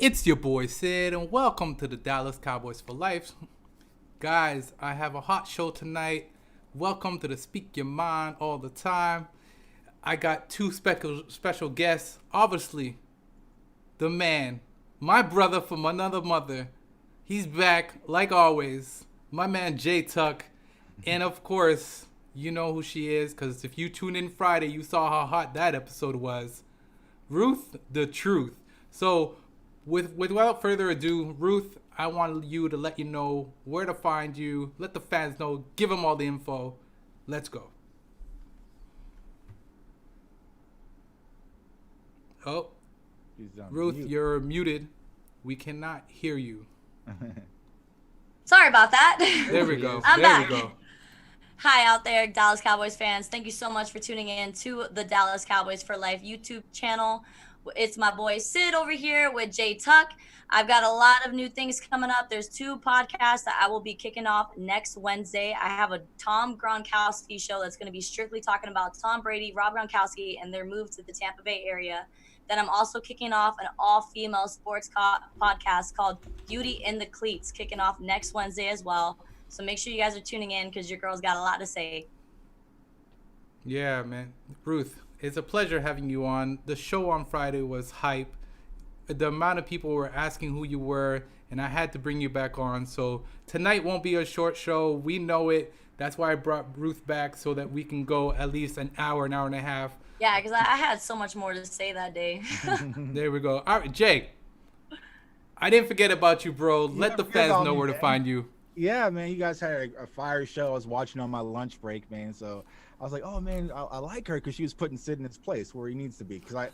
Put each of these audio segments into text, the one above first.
It's your boy Sid, and welcome to the Dallas Cowboys for Life. Guys, I have a hot show tonight. Welcome to the Speak Your Mind all the time. I got two special guests. Obviously, the man, my brother from another mother. He's back, like always. My man Jtuck. And of course, you know who she is, because if you tuned in Friday, you saw how hot that episode was. Ruth, the truth. So, without further ado, Ruth, I want you to let you know where to find you. Let the fans know. Give them all the info. Let's go. Oh, Ruth, mute. You're muted. We cannot hear you. Sorry about that. There we go. I'm there back. we go. Hi out there, Dallas Cowboys fans. Thank you so much for tuning in to the Dallas Cowboys for Life YouTube channel. It's my boy Sid over here with Jtuck. I've got a lot of new things coming up. There's two podcasts that I will be kicking off next Wednesday. I have a Tom Gronkowski show that's going to be strictly talking about Tom Brady, Rob Gronkowski, and their move to the Tampa Bay area. Then I'm also kicking off an all-female sports podcast called Beauty in the Cleats, kicking off next Wednesday as well. So make sure you guys are tuning in because your girl's got a lot to say. Yeah, man. Ruth, it's a pleasure having you on. The show on Friday was hype. The amount of people were asking who you were, and I had to bring you back on. So tonight won't be a short show. We know it. That's why I brought Ruth back, so that we can go at least an hour and a half. Yeah, because I had so much more to say that day. There we go. All right, Jay. I didn't forget about you, bro. Let the fans know where to find you. Yeah, man, you guys had a fire show. I was watching on my lunch break, man. So I was like, oh man, I like her because she was putting Sid in his place where he needs to be. Because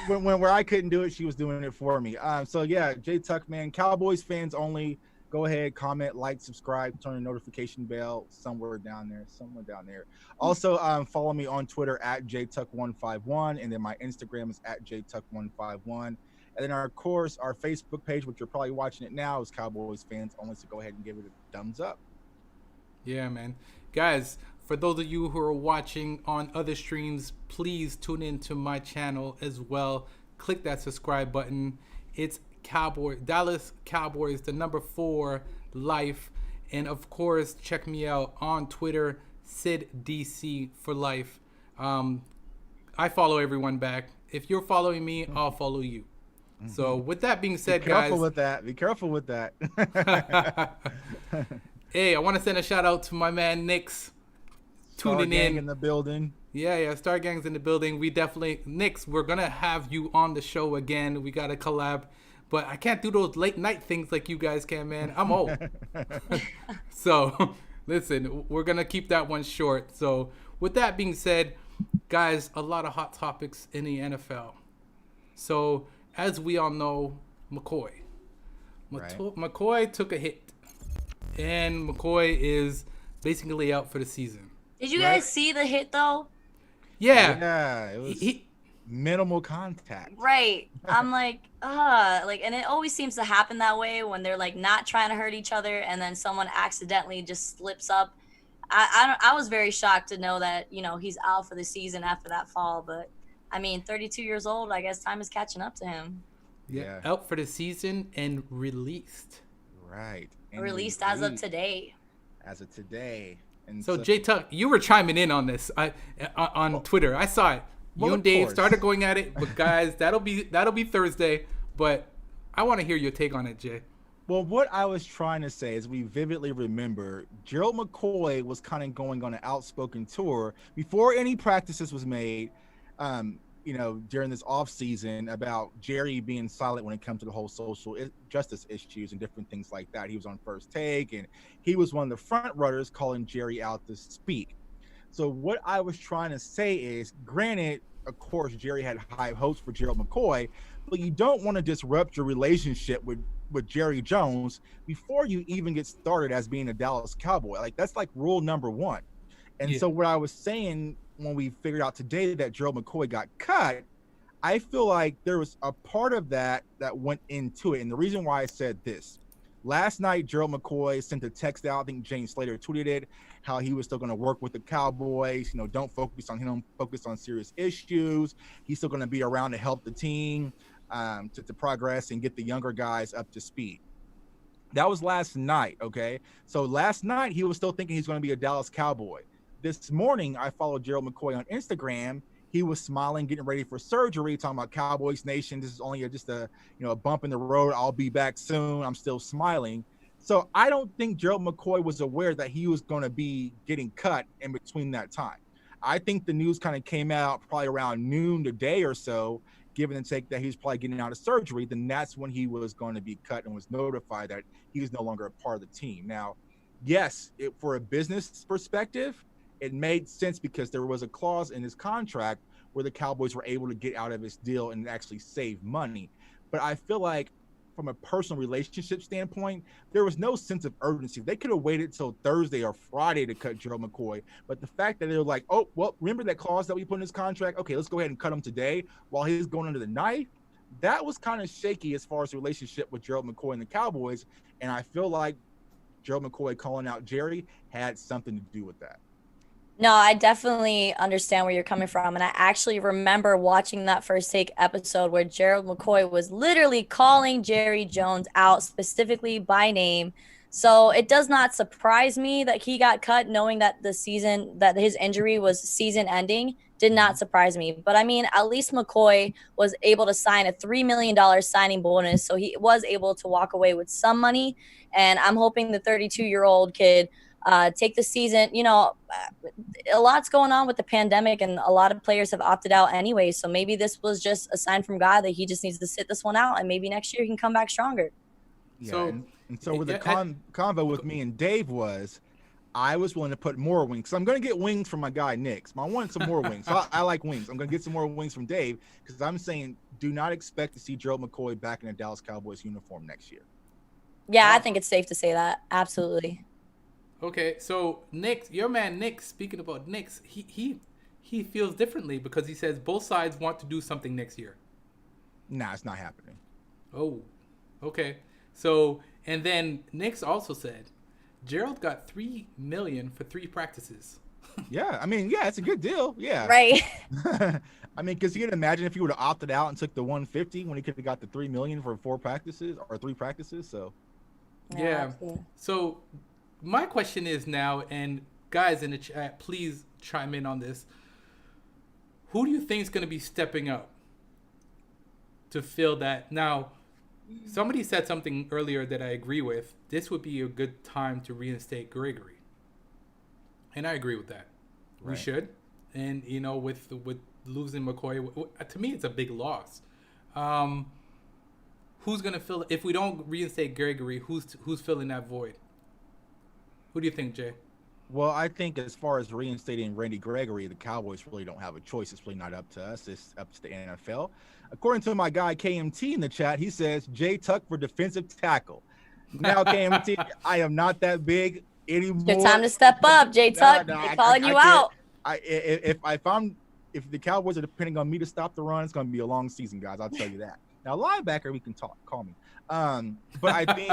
where I couldn't do it, she was doing it for me. So yeah, Jtuck, man, Cowboys fans only. Go ahead, comment, like, subscribe, turn the notification bell somewhere down there. Also, follow me on Twitter at Jtuck151, and then my Instagram is at Jtuck151. And then, of course, our Facebook page, which you're probably watching it now, is Cowboys fans only. So go ahead and give it a thumbs up. Yeah, man. Guys, for those of you who are watching on other streams, please tune into my channel as well. Click that subscribe button. It's Dallas Cowboys, the number 4 life. And of course, check me out on Twitter, SidDC for life. I follow everyone back. If you're following me, I'll follow you. Mm-hmm. So with that being said, Be careful with that. Hey, I want to send a shout out to my man Nix tuning in the building. Yeah, Star Gang's in the building. We definitely, Nix, we're gonna have you on the show again. We got a collab. But I can't do those late night things like you guys can, man. I'm old. So, listen, we're going to keep that one short. So, with that being said, guys, a lot of hot topics in the NFL. So, as we all know, McCoy. McCoy took a hit. And McCoy is basically out for the season. Did you guys see the hit, though? Yeah. It was minimal contact. Right. I'm like, and it always seems to happen that way when they're like not trying to hurt each other and then someone accidentally just slips up. I was very shocked to know that, he's out for the season after that fall, but I mean, 32 years old, I guess time is catching up to him. Yeah. Out for the season and released. Right. And released as of today. And so Jtuck, you were chiming in on this on Twitter. I saw it. You and Dave started going at it, but guys, that'll be Thursday. But I want to hear your take on it, Jay. Well, what I was trying to say is we vividly remember Gerald McCoy was kind of going on an outspoken tour before any practices was made, during this off season about Jerry being silent when it comes to the whole social justice issues and different things like that. He was on First Take, and he was one of the front runners calling Jerry out to speak. So what I was trying to say is, granted, of course, Jerry had high hopes for Gerald McCoy, but you don't want to disrupt your relationship with Jerry Jones before you even get started as being a Dallas Cowboy. Like, that's like rule number 1. And so what I was saying when we figured out today that Gerald McCoy got cut, I feel like there was a part of that went into it. And the reason why I said this, last night, Gerald McCoy sent a text out. I think James Slater tweeted it, how he was still going to work with the Cowboys. Don't focus on him, focus on serious issues. He's still going to be around to help the team. to progress and get the younger guys up to speed. That was last night, okay? So last night, he was still thinking he's going to be a Dallas Cowboy. This morning, I followed Gerald McCoy on Instagram. He was smiling, getting ready for surgery, talking about Cowboys Nation. This is only just a bump in the road. I'll be back soon. I'm still smiling. So I don't think Gerald McCoy was aware that he was going to be getting cut in between that time. I think the news kind of came out probably around noon today or so, given the take that he was probably getting out of surgery. Then that's when he was going to be cut and was notified that he was no longer a part of the team. Now, yes, for a business perspective, it made sense because there was a clause in his contract where the Cowboys were able to get out of his deal and actually save money. But I feel like from a personal relationship standpoint, there was no sense of urgency. They could have waited till Thursday or Friday to cut Gerald McCoy. But the fact that they were like, oh, well, remember that clause that we put in his contract? Okay, let's go ahead and cut him today while he's going under the knife. That was kind of shaky as far as the relationship with Gerald McCoy and the Cowboys. And I feel like Gerald McCoy calling out Jerry had something to do with that. No, I definitely understand where you're coming from. And I actually remember watching that First Take episode where Gerald McCoy was literally calling Jerry Jones out specifically by name. So it does not surprise me that he got cut, knowing that that his injury was season ending did not surprise me. But I mean, at least McCoy was able to sign a $3 million signing bonus. So he was able to walk away with some money. And I'm hoping the 32-year-old kid take the season. A lot's going on with the pandemic and a lot of players have opted out anyway. So maybe this was just a sign from God that he just needs to sit this one out and maybe next year he can come back stronger. Yeah, so where the convo with me and Dave was, I was willing to put more wings. So I'm going to get wings from my guy, Nick. I want some more wings. So I like wings. I'm going to get some more wings from Dave because I'm saying do not expect to see Gerald McCoy back in a Dallas Cowboys uniform next year. Yeah, I think it's safe to say that. Absolutely. Okay, so your man Nick, speaking about Nick, he feels differently because he says both sides want to do something next year. Nah, it's not happening. Oh, okay. So, and then Nick also said Gerald got $3 million for 3 practices. Yeah, I mean, yeah, it's a good deal. Yeah. Right. I mean, because you can imagine if he would have opted out and took the 150 when he could have got the $3 million for 4 practices or 3 practices. So. Yeah. So. My question is now, and guys in the chat, please chime in on this. Who do you think is going to be stepping up to fill that? Now, somebody said something earlier that I agree with. This would be a good time to reinstate Gregory. And I agree with that. Right. We should. And, with losing McCoy, to me, it's a big loss. Who's going to fill it? If we don't reinstate Gregory, who's filling that void? Who do you think, Jay? Well, I think as far as reinstating Randy Gregory, the Cowboys really don't have a choice. It's really not up to us. It's up to the NFL. According to my guy KMT in the chat, he says Jtuck for defensive tackle. Now, KMT, I am not that big anymore. It's your time to step up, Jtuck. They're calling you out. If the Cowboys are depending on me to stop the run, it's going to be a long season, guys. I'll tell you that. Now, linebacker, we can call me. But I think,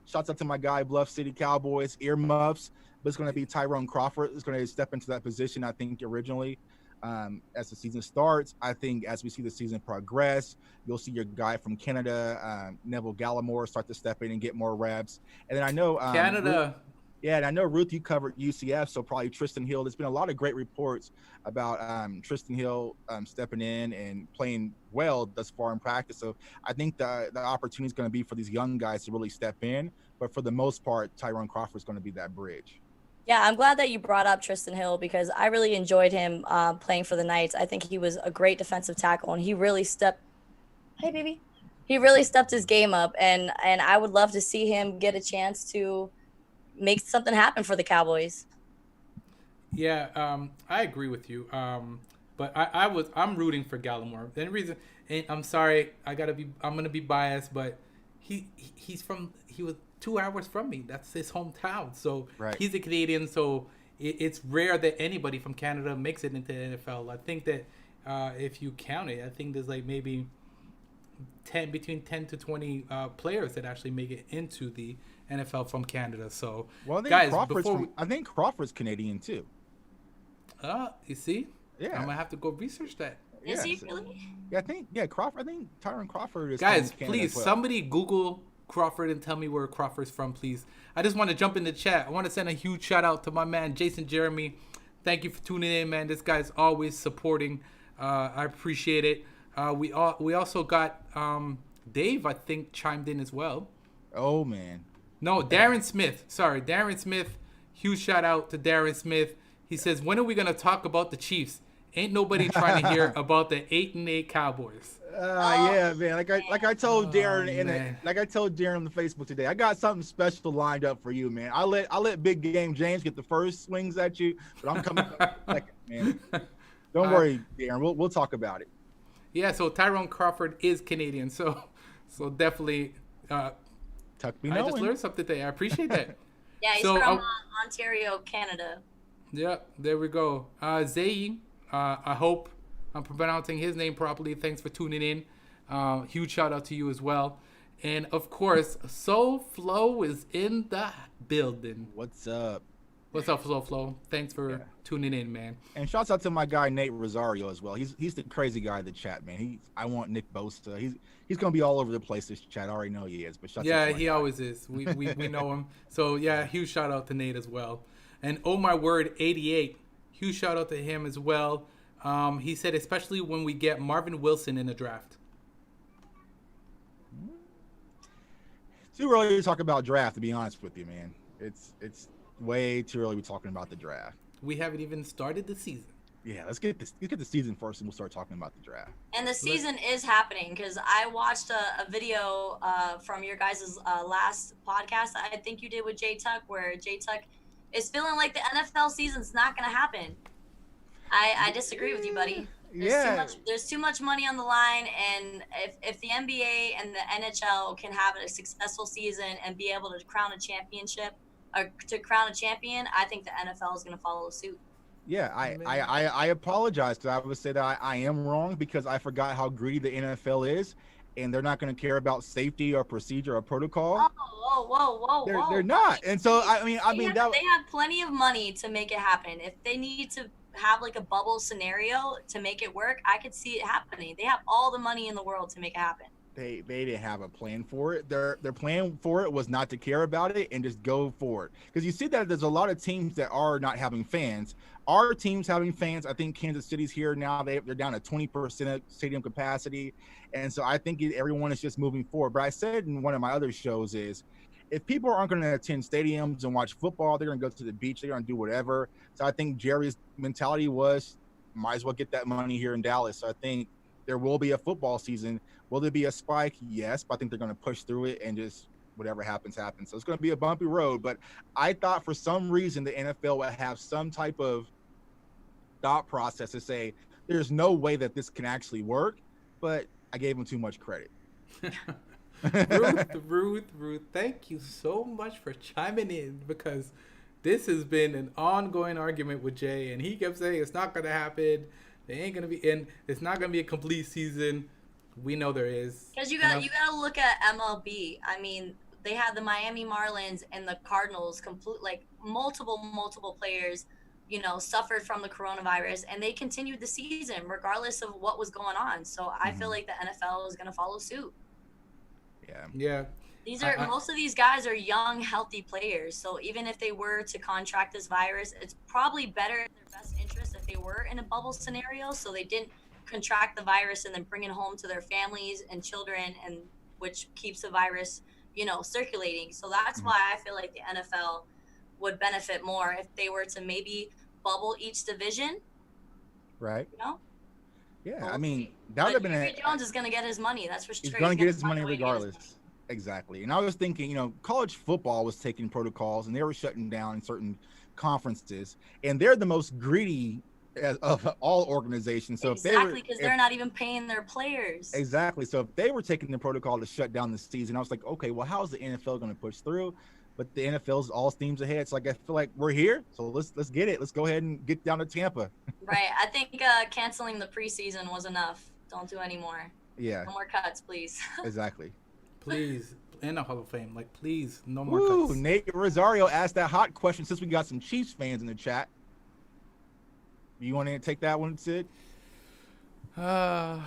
shouts out to my guy, Bluff City Cowboys, earmuffs. But it's going to be Tyrone Crawford is going to step into that position, I think, originally. As the season starts, I think as we see the season progress, you'll see your guy from Canada, Neville Gallimore, start to step in and get more reps. And then I know Canada. And I know, Ruth, you covered UCF, so probably Tristan Hill. There's been a lot of great reports about Tristan Hill stepping in and playing well thus far in practice. So I think the opportunity is going to be for these young guys to really step in. But for the most part, Tyrone Crawford is going to be that bridge. Yeah, I'm glad that you brought up Tristan Hill because I really enjoyed him playing for the Knights. I think he was a great defensive tackle, and he really stepped his game up. And I would love to see him get a chance to make something happen for the Cowboys. Yeah, I agree with you. But I'm rooting for Gallimore. The reason, and I'm sorry, I'm gonna be biased, but he was 2 hours from me. That's his hometown. So right. He's a Canadian. So it's rare that anybody from Canada makes it into the NFL. I think that if you count it, I think there's like maybe between 10 to 20 players that actually make it into the NFL from Canada. So, well, I think Crawford's Canadian too. You see? Yeah. I'm gonna have to go research that. Is he Yes. really? Yeah, Crawford. I think Tyron Crawford is Guys, from Canada please, as well. somebody Google Crawford and tell me where Crawford's from, please. I just want to jump in the chat. I want to send a huge shout out to my man Jason Jeremy. Thank you for tuning in, man. This guy's always supporting. I appreciate it. We also got Dave, I think, chimed in as well. Oh man. No, Darren Smith. Sorry, Darren Smith. Huge shout out to Darren Smith. He says, "When are we gonna talk about the Chiefs? Ain't nobody trying to hear about the 8-8 Cowboys." Yeah, man. Like I told Darren man. like I told Darren on the Facebook today, I got something special lined up for you, man. I let Big Game James get the first swings at you, but I'm coming second, man. Don't worry, Darren. We'll talk about it. Yeah, so Tyrone Crawford is Canadian, so definitely. Tuck me I just knowing. learned something today. I appreciate that. Yeah, he's So, from Ontario, Canada. Yeah, there we go. Zayi, I hope I'm pronouncing his name properly. Thanks for tuning in. Huge shout out to you as well. And of course, Soul Flow is in the building. What's up? What's up, Soul Flow? Thanks for tuning in, man. And shouts out to my guy Nate Rosario as well. He's the crazy guy in the chat, man. I want Nick Bosa. He's gonna be all over the place this chat. I already know he is. But shouts out to my He guy. always is. We know him. So yeah, huge shout out to Nate as well. And oh my word, 88. Huge shout out to him as well. He said especially when we get Marvin Wilson in the draft. Too early to talk about draft, to be honest with you, man. It's way too early to be talking about the draft. We haven't even started the season. Yeah, let's get the season first, and we'll start talking about the draft. And the season is happening because I watched a video from your guys' last podcast I think you did with Jtuck, where Jtuck is feeling like the NFL season's not going to happen. I disagree with you, buddy. There's too much money on the line, and if the NBA and the NHL can have a successful season and be able to crown a championship or to crown a champion, I think the NFL is going to follow suit. Yeah, I apologize because I would say that I am wrong because I forgot how greedy the NFL is, and they're not going to care about safety or procedure or protocol. Whoa! They're not, and so they have plenty of money to make it happen. If they need to have like a bubble scenario to make it work, I could see it happening. They have all the money in the world to make it happen. They didn't have a plan for it. Their plan for it was not to care about it and just go for it. Because you see that there's a lot of teams that are not having fans. Our team's having fans. I think Kansas City's here now. They're down to 20% of stadium capacity. And so I think everyone is just moving forward. But I said in one of my other shows is, if people aren't going to attend stadiums and watch football, they're going to go to the beach. They're going to do whatever. So I think Jerry's mentality was, might as well get that money here in Dallas. So I think there will be a football season. Will there be a spike? Yes, but I think they're going to push through it and just whatever happens, happens. So it's going to be a bumpy road. But I thought for some reason the NFL would have some type of thought process to say, there's no way that this can actually work. But I gave them too much credit. Ruth, thank you so much for chiming in, because this has been an ongoing argument with Jay, and he kept saying it's not going to happen. They ain't going to be in. It's not going to be a complete season. We know there is. Because you got to look at MLB. I mean, they had the Miami Marlins and the Cardinals multiple players, suffered from the coronavirus, and they continued the season regardless of what was going on. So I feel like the NFL is going to follow suit. Yeah. Most of these guys are young, healthy players. So even if they were to contract this virus, it's probably better in their best interest if they were in a bubble scenario, so they didn't contract the virus and then bring it home to their families and children, and which keeps the virus, circulating. So that's why I feel like the NFL would benefit more if they were to maybe bubble each division. Right. Yeah, Well, I mean, that would have been Jerry Jones is going to get his money. That's for sure. He's going to get his money regardless. Exactly. And I was thinking, college football was taking protocols and they were shutting down in certain conferences, and they're the most greedy of all organizations. So because they're not even paying their players. Exactly. So if they were taking the protocol to shut down the season, I was like, okay, well, how is the NFL going to push through? But the NFL's all steams ahead. So I feel like we're here. So let's get it. Let's go ahead and get down to Tampa. Right. I think canceling the preseason was enough. Don't do any more. Yeah. No more cuts, please. Exactly. Please. In the Hall of Fame. Please, no more cuts. Nate Rosario asked that hot question since we got some Chiefs fans in the chat. You want to take that one, Sid? No.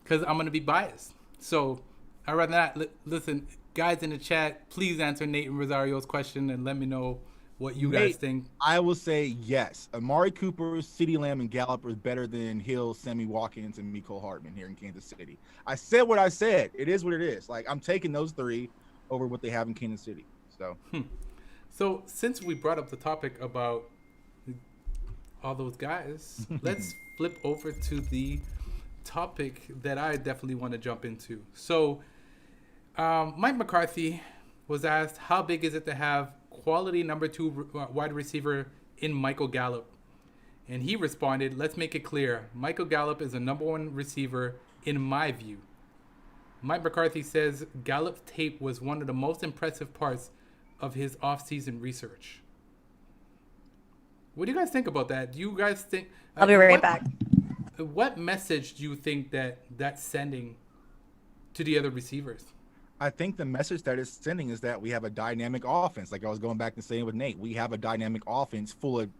Because I'm gonna be biased. So I'd rather not. Listen, guys in the chat, please answer Nate and Rosario's question and let me know what you guys think. I will say yes. Amari Cooper, CeeDee Lamb, and Gallup is better than Hill, Sammy Watkins, and Mecole Hardman here in Kansas City. I said what I said. It is what it is. Like, I'm taking those three over what they have in Kansas City. So, So since we brought up the topic about all those guys, let's flip over to the topic that I definitely want to jump into. So Mike McCarthy was asked, how big is it to have quality number 2 wide receiver in Michael Gallup? And he responded, let's make it clear. Michael Gallup is a number 1 receiver in my view. Mike McCarthy says Gallup's tape was one of the most impressive parts of his offseason research. What do you guys think about that? Do you guys think... I'll be right back. What message do you think that's sending to the other receivers? I think the message that it's sending is that we have a dynamic offense. Like I was going back and saying with Nate, we have a dynamic offense full of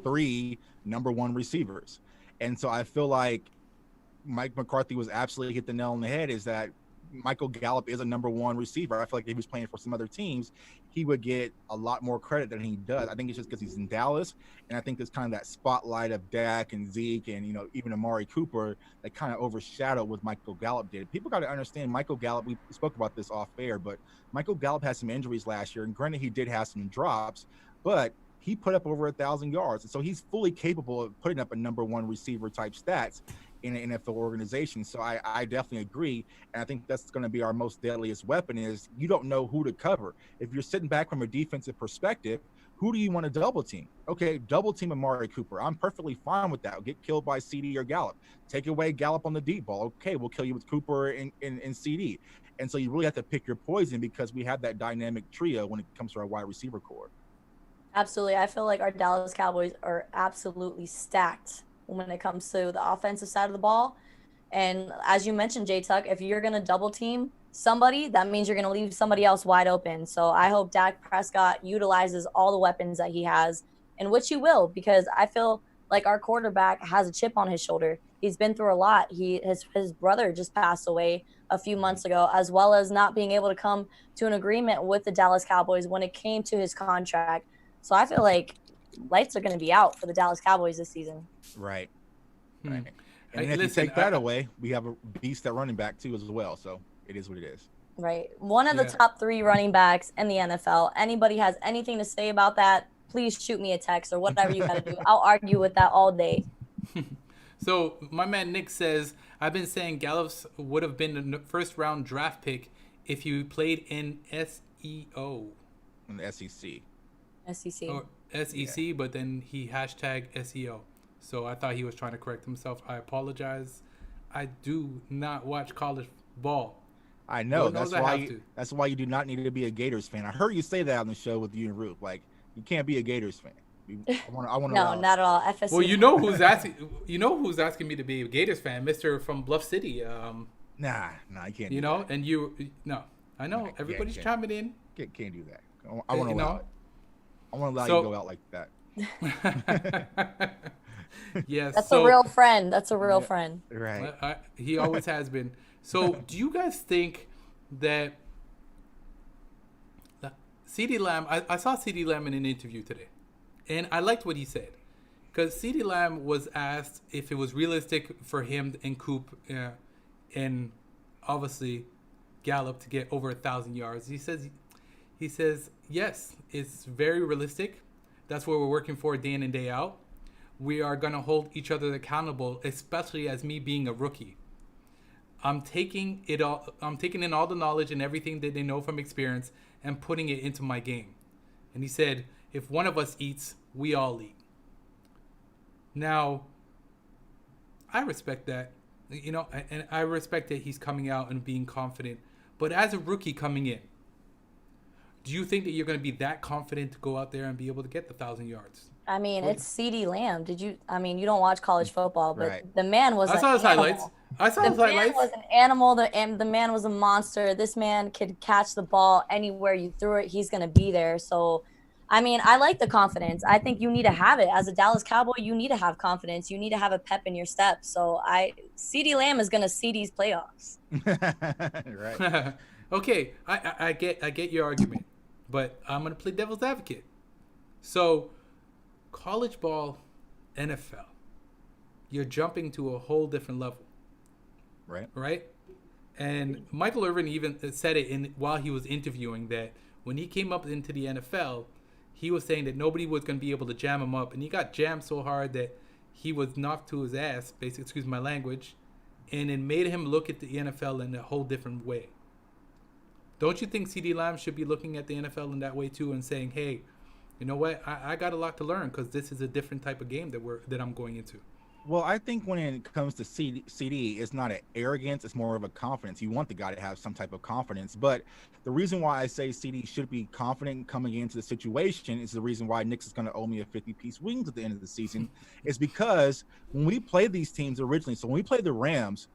3 number 1 receivers. And so I feel like Mike McCarthy was absolutely hit the nail on the head, is that Michael Gallup is a number 1 receiver. I feel like if he was playing for some other teams, he would get a lot more credit than he does. I think it's just because he's in Dallas, and I think there's kind of that spotlight of Dak and Zeke and, even Amari Cooper that kind of overshadowed what Michael Gallup did. People got to understand Michael Gallup, we spoke about this off air, but Michael Gallup had some injuries last year, and granted he did have some drops, but he put up over 1,000 yards. And so he's fully capable of putting up a number 1 receiver type stats in an NFL organization. So I definitely agree. And I think that's going to be our most deadliest weapon, is you don't know who to cover. If you're sitting back from a defensive perspective, who do you want to double team? Okay, double team Amari Cooper. I'm perfectly fine with that. Get killed by CD or Gallup. Take away Gallup on the deep ball. Okay, we'll kill you with Cooper and CD. And so you really have to pick your poison, because we have that dynamic trio when it comes to our wide receiver core. Absolutely. I feel like our Dallas Cowboys are absolutely stacked when it comes to the offensive side of the ball. And as you mentioned, Jtuck, if you're going to double team somebody, that means you're going to leave somebody else wide open. So I hope Dak Prescott utilizes all the weapons that he has, and which he will, because I feel like our quarterback has a chip on his shoulder. He's been through a lot. His brother just passed away a few months ago, as well as not being able to come to an agreement with the Dallas Cowboys when it came to his contract. So I feel like lights are going to be out for the Dallas Cowboys this season. Right. And if you take that away, we have a beast at running back too as well. So it is what it is. Right. One of the top 3 running backs in the NFL. Anybody has anything to say about that, please shoot me a text or whatever you got to do. I'll argue with that all day. So my man Nick says, I've been saying Gallup would have been the first round draft pick if he played in SEO. In the SEC. SEC. Or SEC, yeah. But then he hashtag SEO. So I thought he was trying to correct himself. I apologize. I do not watch college ball. I know. That's why you do not need to be a Gators fan. I heard you say that on the show with you and Ruth. Like, you can't be a Gators fan. I want no, not at all. FSU. Well, you know who's asking. You know who's asking me to be a Gators fan, Mister from Bluff City. Nah, I can't. You know, and I know everybody's chiming in. Can't do that. I want to allow it. I want to allow you to go out like that. Yes, that's a real friend. That's a real friend. Right. He always has been. So, do you guys think that CeeDee Lamb? I saw CeeDee Lamb in an interview today, and I liked what he said, because CeeDee Lamb was asked if it was realistic for him and Coop, and obviously Gallup to get over 1,000 yards. He says yes, it's very realistic. That's what we're working for day in and day out. We are going to hold each other accountable, especially as me being a rookie. I'm taking in all the knowledge and everything that they know from experience and putting it into my game. And he said, if one of us eats, we all eat. Now, I respect that, and I respect that he's coming out and being confident. But as a rookie coming in, do you think that you're going to be that confident to go out there and be able to get the 1,000 yards? I mean, it's CeeDee Lamb. You don't watch college football, but the man was I saw his highlights. The man was an animal. The man was a monster. This man could catch the ball anywhere you threw it. He's going to be there. So I mean, I like the confidence. I think you need to have it as a Dallas Cowboy. You need to have confidence. You need to have a pep in your step. So CD Lamb is gonna see these playoffs. Right. Okay, I get your argument, but I'm gonna play devil's advocate. So, college ball, NFL, you're jumping to a whole different level, Right. right? And Michael Irvin even said it while he was interviewing that when he came up into the NFL, he was saying that nobody was going to be able to jam him up, and he got jammed so hard that he was knocked to his ass. Basically, excuse my language, and it made him look at the NFL in a whole different way. Don't you think CD Lamb should be looking at the NFL in that way too, and saying, "Hey, you know what? I got a lot to learn because this is a different type of game that I'm going into." Well, I think when it comes to CD, it's not an arrogance; it's more of a confidence. You want the guy to have some type of confidence. But the reason why I say CD should be confident coming into the situation is the reason why Nick's is going to owe me a 50-piece wings at the end of the season, is because when we played these teams originally, so when we played the Rams,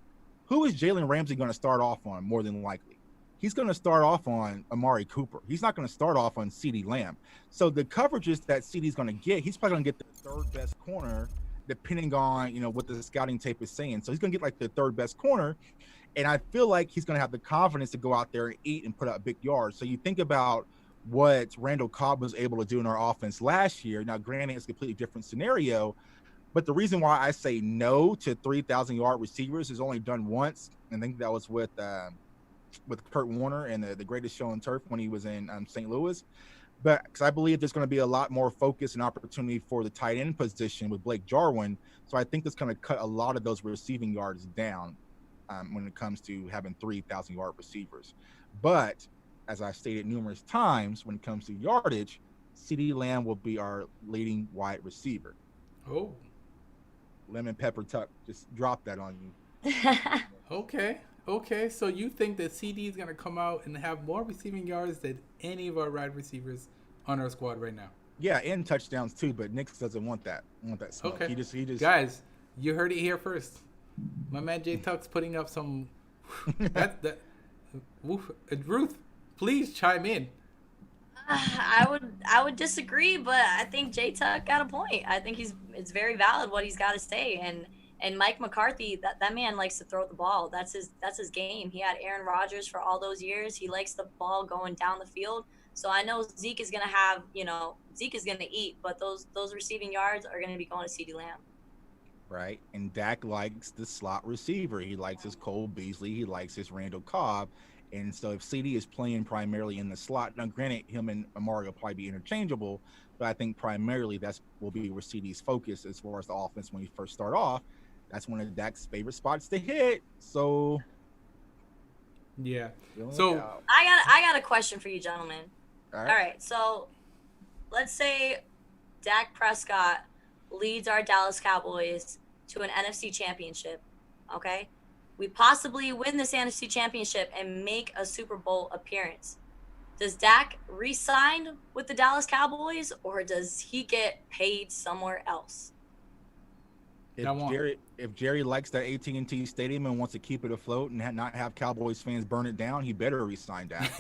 who is Jalen Ramsey going to start off on more than likely? He's going to start off on Amari Cooper. He's not going to start off on CD Lamb. So the coverages that CD's going to get, he's probably going to get the third best corner, depending on, what the scouting tape is saying. So he's going to get like the third best corner. And I feel like he's going to have the confidence to go out there and eat and put up big yards. So you think about what Randall Cobb was able to do in our offense last year. Now, granted, it's a completely different scenario, but the reason why I say no to 3,000-yard receivers is only done once. I think that was with Kurt Warner and the greatest show on turf when he was in St. Louis. But because I believe there's going to be a lot more focus and opportunity for the tight end position with Blake Jarwin. So I think that's going to cut a lot of those receiving yards down when it comes to having 3,000-yard receivers. But as I stated numerous times, when it comes to yardage, CD Lamb will be our leading wide receiver. Oh, Lemon Pepper Tuck, just drop that on you. okay. So you think that CD is gonna come out and have more receiving yards than any of our wide receivers on our squad right now? Yeah, and touchdowns too, but Nick doesn't want that smoke. Okay. He just Guys, you heard it here first. My man Jtuck's putting up some. Ruth, please chime in. I would disagree, but I think Jtuck got a point. I think it's very valid what he's got to say, and Mike McCarthy, that man likes to throw the ball. That's his game. He had Aaron Rodgers for all those years. He likes the ball going down the field. So I know Zeke is gonna have, Zeke is gonna eat, but those receiving yards are gonna be going to CeeDee Lamb. right. And Dak likes the slot receiver. He likes his Cole Beasley. He likes his Randall Cobb. And so if CD is playing primarily in the slot, now granted, him and Amari will probably be interchangeable, but I think primarily will be where CD's focus as far as the offense when he first start off. That's one of Dak's favorite spots to hit. So yeah. So I got a question for you, gentlemen. all All right. So let's say Dak Prescott leads our Dallas Cowboys to an NFC championship. Okay. We possibly win this NFC championship and make a Super Bowl appearance. Does Dak re-sign with the Dallas Cowboys, or does he get paid somewhere else? If Jerry likes that AT&T Stadium and wants to keep it afloat and not have Cowboys fans burn it down, he better re-sign Dak.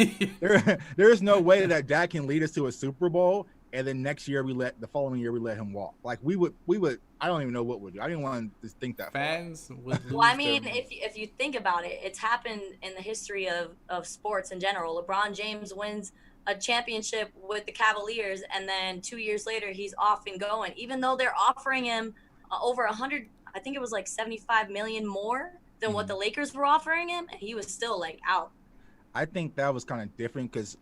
There's no way that Dak can lead us to a Super Bowl and then the following year we let him walk. Like we would. I don't even know what we'd do. I didn't want to think that fans would lose. Well, I mean, if you think about it, it's happened in the history of sports in general. LeBron James wins a championship with the Cavaliers, and then 2 years later he's off and going, even though they're offering him over 100, I think it was like 75 million more than what the Lakers were offering him, and he was still like out. I think that was kind of different because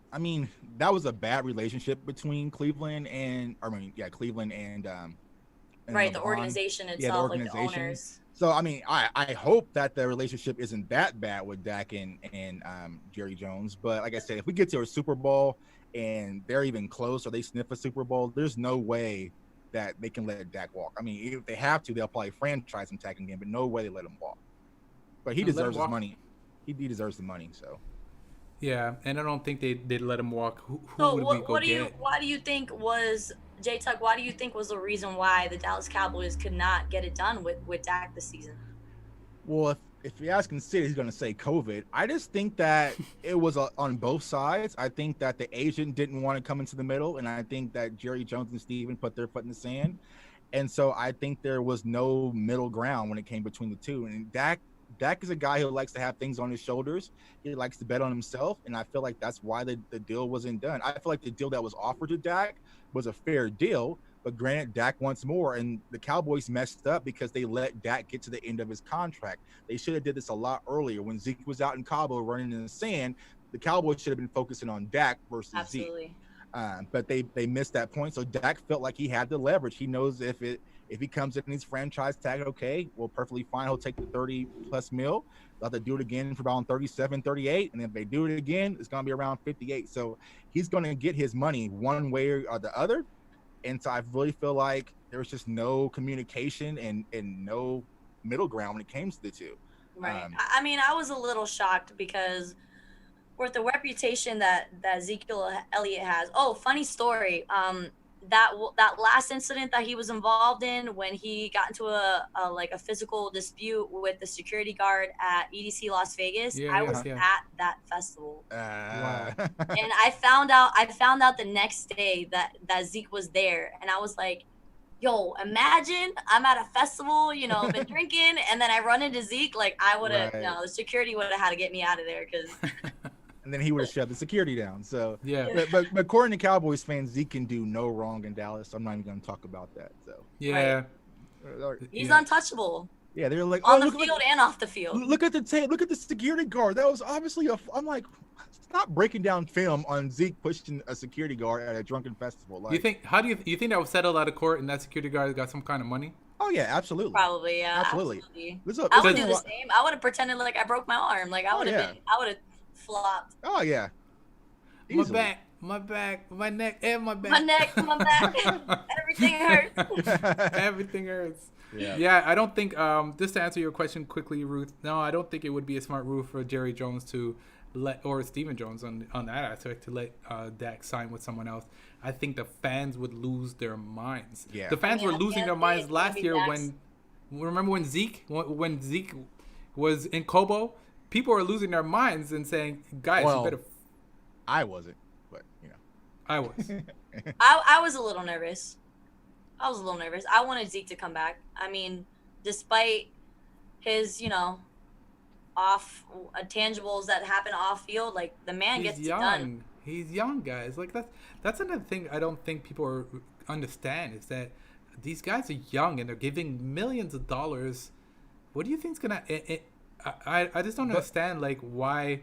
that was a bad relationship between Cleveland and right, LeBron. The organization itself, like the owners. So I hope that the relationship isn't that bad with Dak and Jerry Jones. But like I said, if we get to a Super Bowl and they're even close or they sniff a Super Bowl, there's no way that they can let Dak walk. If they have to, they'll probably franchise him tag again, but no way they let him walk. But he deserves his money. He deserves the money. So. Yeah, and I don't think they'd let him walk. Who why do you think was Jtuck? Why do you think was the reason why the Dallas Cowboys could not get it done with Dak this season? Well, if you're asking Sid, he's going to say COVID. I just think that it was on both sides. I think that the agent didn't want to come into the middle, and I think that Jerry Jones and Steven put their foot in the sand. And so I think there was no middle ground when it came between the two. And Dak is a guy who likes to have things on his shoulders. He likes to bet on himself, and I feel like that's why the deal wasn't done. I feel like the deal that was offered to Dak was a fair deal, but granted, Dak wants more, and the Cowboys messed up because they let Dak get to the end of his contract. They should have did this a lot earlier. When Zeke was out in Cabo running in the sand, the Cowboys should have been focusing on Dak versus Absolutely. Zeke. But they missed that point. So Dak felt like he had the leverage. He knows if he comes in his franchise tag, okay, well, perfectly fine. He'll take the 30 plus mil. They'll have to do it again for around 37, 38. And if they do it again, it's going to be around 58. So he's going to get his money one way or the other. And so I really feel like there was just no communication and no middle ground when it came to the two. Right. I mean, I was a little shocked because with the reputation that Ezekiel Elliott has. Oh, funny story. That last incident that he was involved in when he got into a physical dispute with the security guard at EDC Las Vegas. I was at that festival. Wow. And I found out the next day that Zeke was there, and I was like, yo, imagine I'm at a festival, been drinking, and then I run into Zeke. Like, I would have, the security would have had to get me out of there because. And then he would have shut the security down. So yeah. But according to Cowboys fans, Zeke can do no wrong in Dallas. I'm not even going to talk about that. So yeah, he's untouchable. Yeah, they're like on the field and off the field. Look at the tape. Look at the security guard. That was obviously I'm like, stop breaking down film on Zeke pushing a security guard at a drunken festival. Like, you think that was settled out of court and that security guard got some kind of money? Oh yeah, absolutely. Probably, yeah. Absolutely. I would do the same. I would have pretended like I broke my arm. Like I would have flopped. Oh yeah. Easily. My back, my neck, and my back. My neck, my back. Everything hurts. Everything hurts. Yeah. Yeah, I don't think, just to answer your question quickly, Ruth, no, I don't think it would be a smart move for Jerry Jones to or Stephen Jones on that aspect to let Dak sign with someone else. I think the fans would lose their minds. Yeah. The fans were losing their minds last year remember when Zeke was in Kobo? People were losing their minds and saying, guys, you better. I wasn't, but I was. I was a little nervous. I wanted Zeke to come back. I mean, despite his, off tangibles that happen off field, like the man gets it done. He's young, guys. Like that's another thing I don't think people understand is that these guys are young and they're giving millions of dollars. What do you think's gonna? I just don't understand like why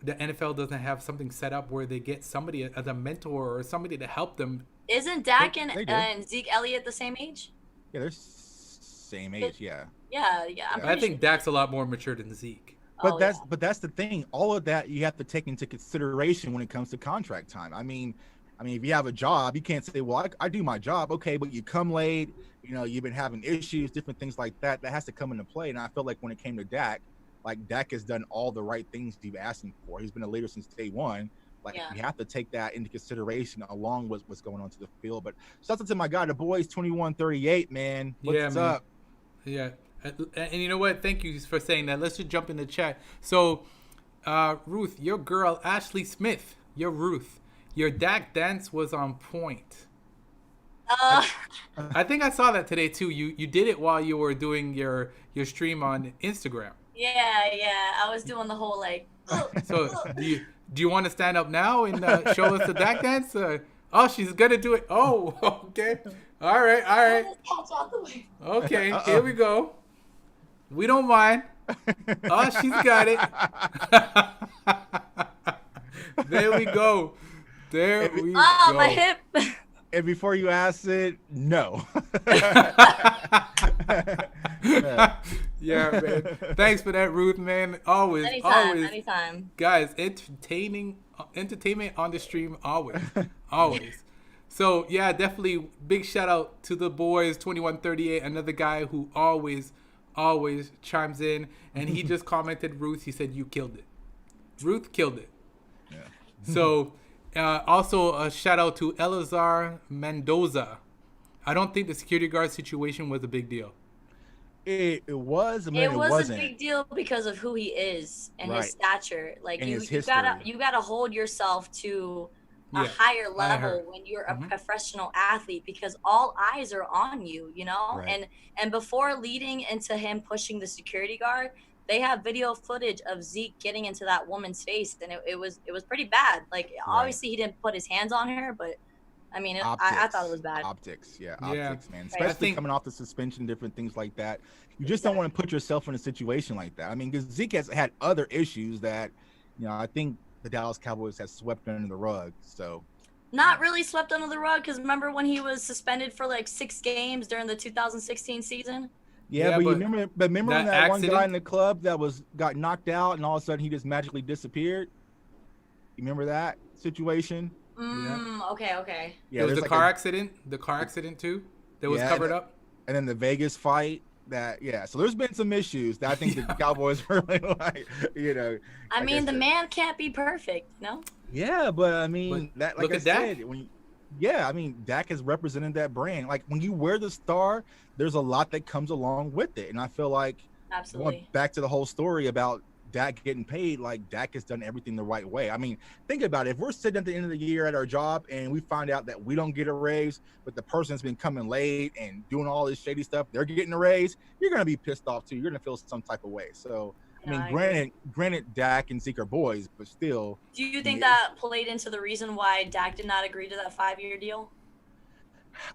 the NFL doesn't have something set up where they get somebody as a mentor or somebody to help them. Isn't Dak and Zeke Elliott the same age? Yeah, they're same age. Yeah. Yeah. I think Dak's a lot more mature than Zeke. But that's the thing. All of that you have to take into consideration when it comes to contract time. I mean, if you have a job, you can't say, well, I do my job. Okay, but you come late, you've been having issues, different things like that. That has to come into play. And I feel like when it came to Dak, like Dak has done all the right things you've asked him for. He's been a leader since day one. Like you have to take that into consideration along with what's going on to the field. But shout out to my guy, the boys, 2138, man. What's up? Yeah. And you know what? Thank you for saying that. Let's just jump in the chat. So, Ruth, your girl, Ashley Smith, Ruth, your Dak dance was on point. I think I saw that today too. You did it while you were doing your stream on Instagram. Yeah. I was doing the whole like. So do you want to stand up now and show us the Dak dance? Oh, she's gonna do it. Oh, okay. All right. Okay, here we go. We don't mind. Oh, she's got it. There we go. Oh, my hip. And before you ask it, no. Yeah, man. Thanks for that, Ruth, man. Always. Anytime. Guys, entertainment on the stream, always. So, yeah, definitely big shout out to the boys, 2138, another guy who always chimes in. And he just commented, Ruth, he said, you killed it. Ruth killed it. Yeah. So, also a shout out to Elazar Mendoza. I don't think the security guard situation was a big deal. It was, and then It it was a wasn't. big deal because of who he is and his Right. stature. Like And you, his you gotta history. you gotta hold yourself to a Yeah, higher I heard. level when you're a Hmm. professional athlete because all eyes are on you, you know? Right. And before leading into him pushing the security guard, they have video footage of Zeke getting into that woman's face and it was pretty bad. Like Right. obviously he didn't put his hands on her, but I mean I thought it Optics. was bad. Optics. Yeah, Yeah, optics, man. Right. I Especially think coming off the suspension, different things like that. You just don't Exactly. want to put yourself in a situation like that. I mean, because Zeke has had other issues that, I think the Dallas Cowboys have swept under the rug. So, Not really swept under the rug because remember when he was suspended for like 6 games during the 2016 season? yeah, yeah, but but remember when that that one guy in accident. the club that got knocked out and all of a sudden he just magically disappeared? You remember that situation? Yeah, Okay. it Yeah, was there's the like car accident. The car accident too. That was yeah, covered up. and then the Vegas fight. So there's been some issues that I think the Cowboys really like, I like I mean, the said. man can't be perfect, no? Yeah, but I But mean that, like look I at Dak. said, yeah, I mean Dak has represented that brand. Like when you wear the star, there's a lot that comes along with it, and I feel like going Absolutely. back to the whole story about Dak getting paid, like Dak has done everything the right way. I mean, think about it. If we're sitting at the end of the year at our job and we find out that we don't get a raise, but the person's been coming late and doing all this shady stuff, they're getting a raise, you're gonna be pissed off too. You're gonna feel some type of way. So I No, mean, I agree. granted, Dak and Zeke are boys, but still, Do you think the that played into the reason why Dak did not agree to that 5-year deal?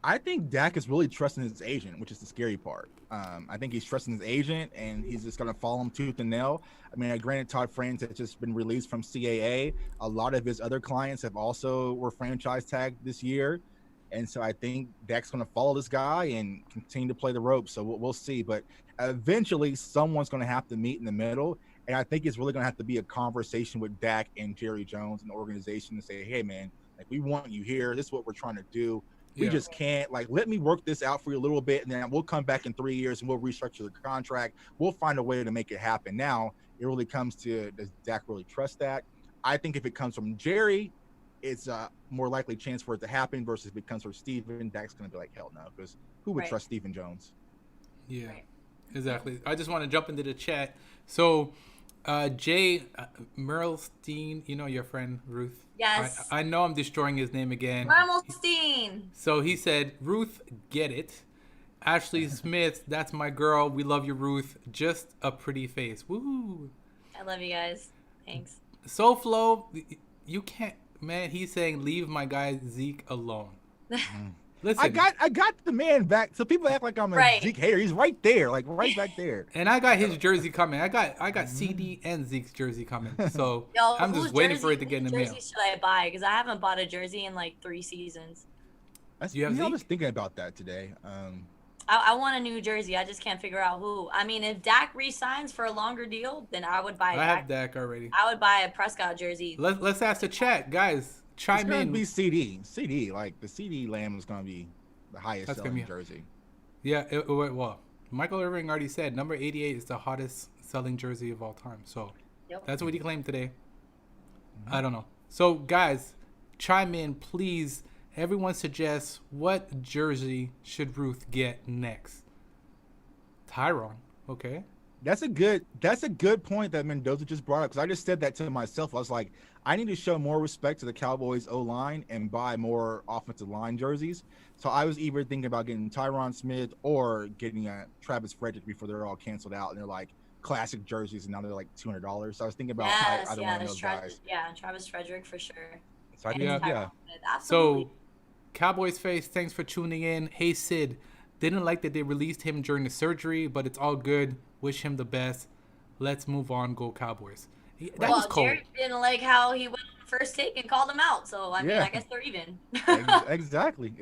I think Dak is really trusting his agent, which is the scary part. I think he's trusting his agent, and he's just going to follow him tooth and nail. I mean, granted, Todd France has just been released from CAA. A lot of his other clients have also were franchise tagged this year, and so I think Dak's going to follow this guy and continue to play the ropes. So we'll see, but eventually, someone's going to have to meet in the middle, and I think it's really going to have to be a conversation with Dak and Jerry Jones and the organization to say, "Hey, man, like we want you here. This is what we're trying to do. We Yeah, just can't, like, let me work this out for you a little bit, and then we'll come back in 3 years and we'll restructure the contract. We'll find a way to make it happen." Now it really comes to, does Dak really trust that? I think if it comes from Jerry, it's a more likely chance for it to happen versus if it comes from Steven, Dak's going to be like, hell no, because who would Right. trust Stephen Jones? yeah, Right. exactly. I just want to jump into the chat. So, Jay Merlstein, your friend Ruth. Yes. I know I'm destroying his name again. Marmelstein. So he said, Ruth, get it. Ashley Smith, that's my girl. We love you, Ruth. Just a pretty face. Woo. I love you guys. Thanks. SoFlo, you can't, man. He's saying, leave my guy Zeke alone. Listen, I got the man back. So people act like I'm a Right. Zeke hater. He's right there, like right back there. and I got his jersey coming. I got CD and Zeke's jersey coming. So Yo, I'm whose just waiting jersey, for it to get in the whose mail. jersey should I buy? Because I haven't bought a jersey in like 3 seasons. That's, You have I was Zeke? thinking about that today. I want a new jersey. I just can't figure out who. I mean, if Dak re-signs for a longer deal, then I would buy I have Dak already. I would buy a Prescott jersey. Let's ask the chat, guys. It's Chime gonna in. be CD. Like the CD Lamb is gonna be the highest That's gonna selling be- jersey. Yeah, well, Michael Irving already said number 88 is the hottest selling jersey of all time. So Yep. that's what he claimed today. I don't know. So guys, chime in, please. Everyone suggests what jersey should Ruth get next. Tyron, okay. That's a good point that Mendoza just brought up, because I just said that to myself. I was like, I need to show more respect to the Cowboys O-line and buy more offensive line jerseys. So I was either thinking about getting Tyron Smith or getting a Travis Frederick before they're all canceled out and they're like classic jerseys and now they're like $200. So I was thinking about Yes, either yeah, one of that's those guys. Travis Frederick for sure. So I And think, Yeah. yeah. Tyron Smith, absolutely. So Cowboys face, thanks for tuning in. Hey Sid, didn't like that they released him during the surgery, but it's all good. Wish him the best. Let's move on. Go Cowboys. That well, was cold. Jerry didn't like how he went on the first take and called him out. So I mean, Yeah. I guess they're even. Exactly.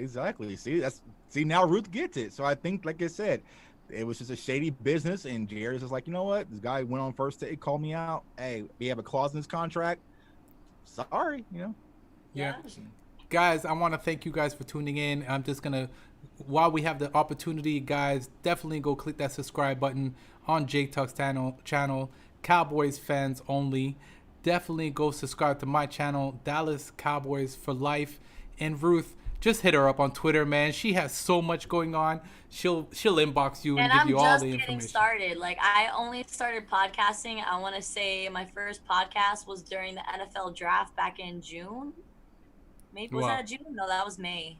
See, now Ruth gets it. So I think, like I said, it was just a shady business, and Jerry's just like, you know what? This guy went on first take, called me out. Hey, we have a clause in his contract. Sorry, Yeah. Guys, I want to thank you guys for tuning in. I'm just going to, while we have the opportunity, guys, definitely go click that subscribe button on Jtuck's channel, Cowboys fans only. Definitely go subscribe to my channel, Dallas Cowboys for Life. And Ruth, just hit her up on Twitter, man. She has so much going on. She'll inbox you and And give I'm you all just the getting information. started. Like, I only started podcasting. I want to say my first podcast was during the NFL draft back in June. Maybe was Wow. that June? No, that was May.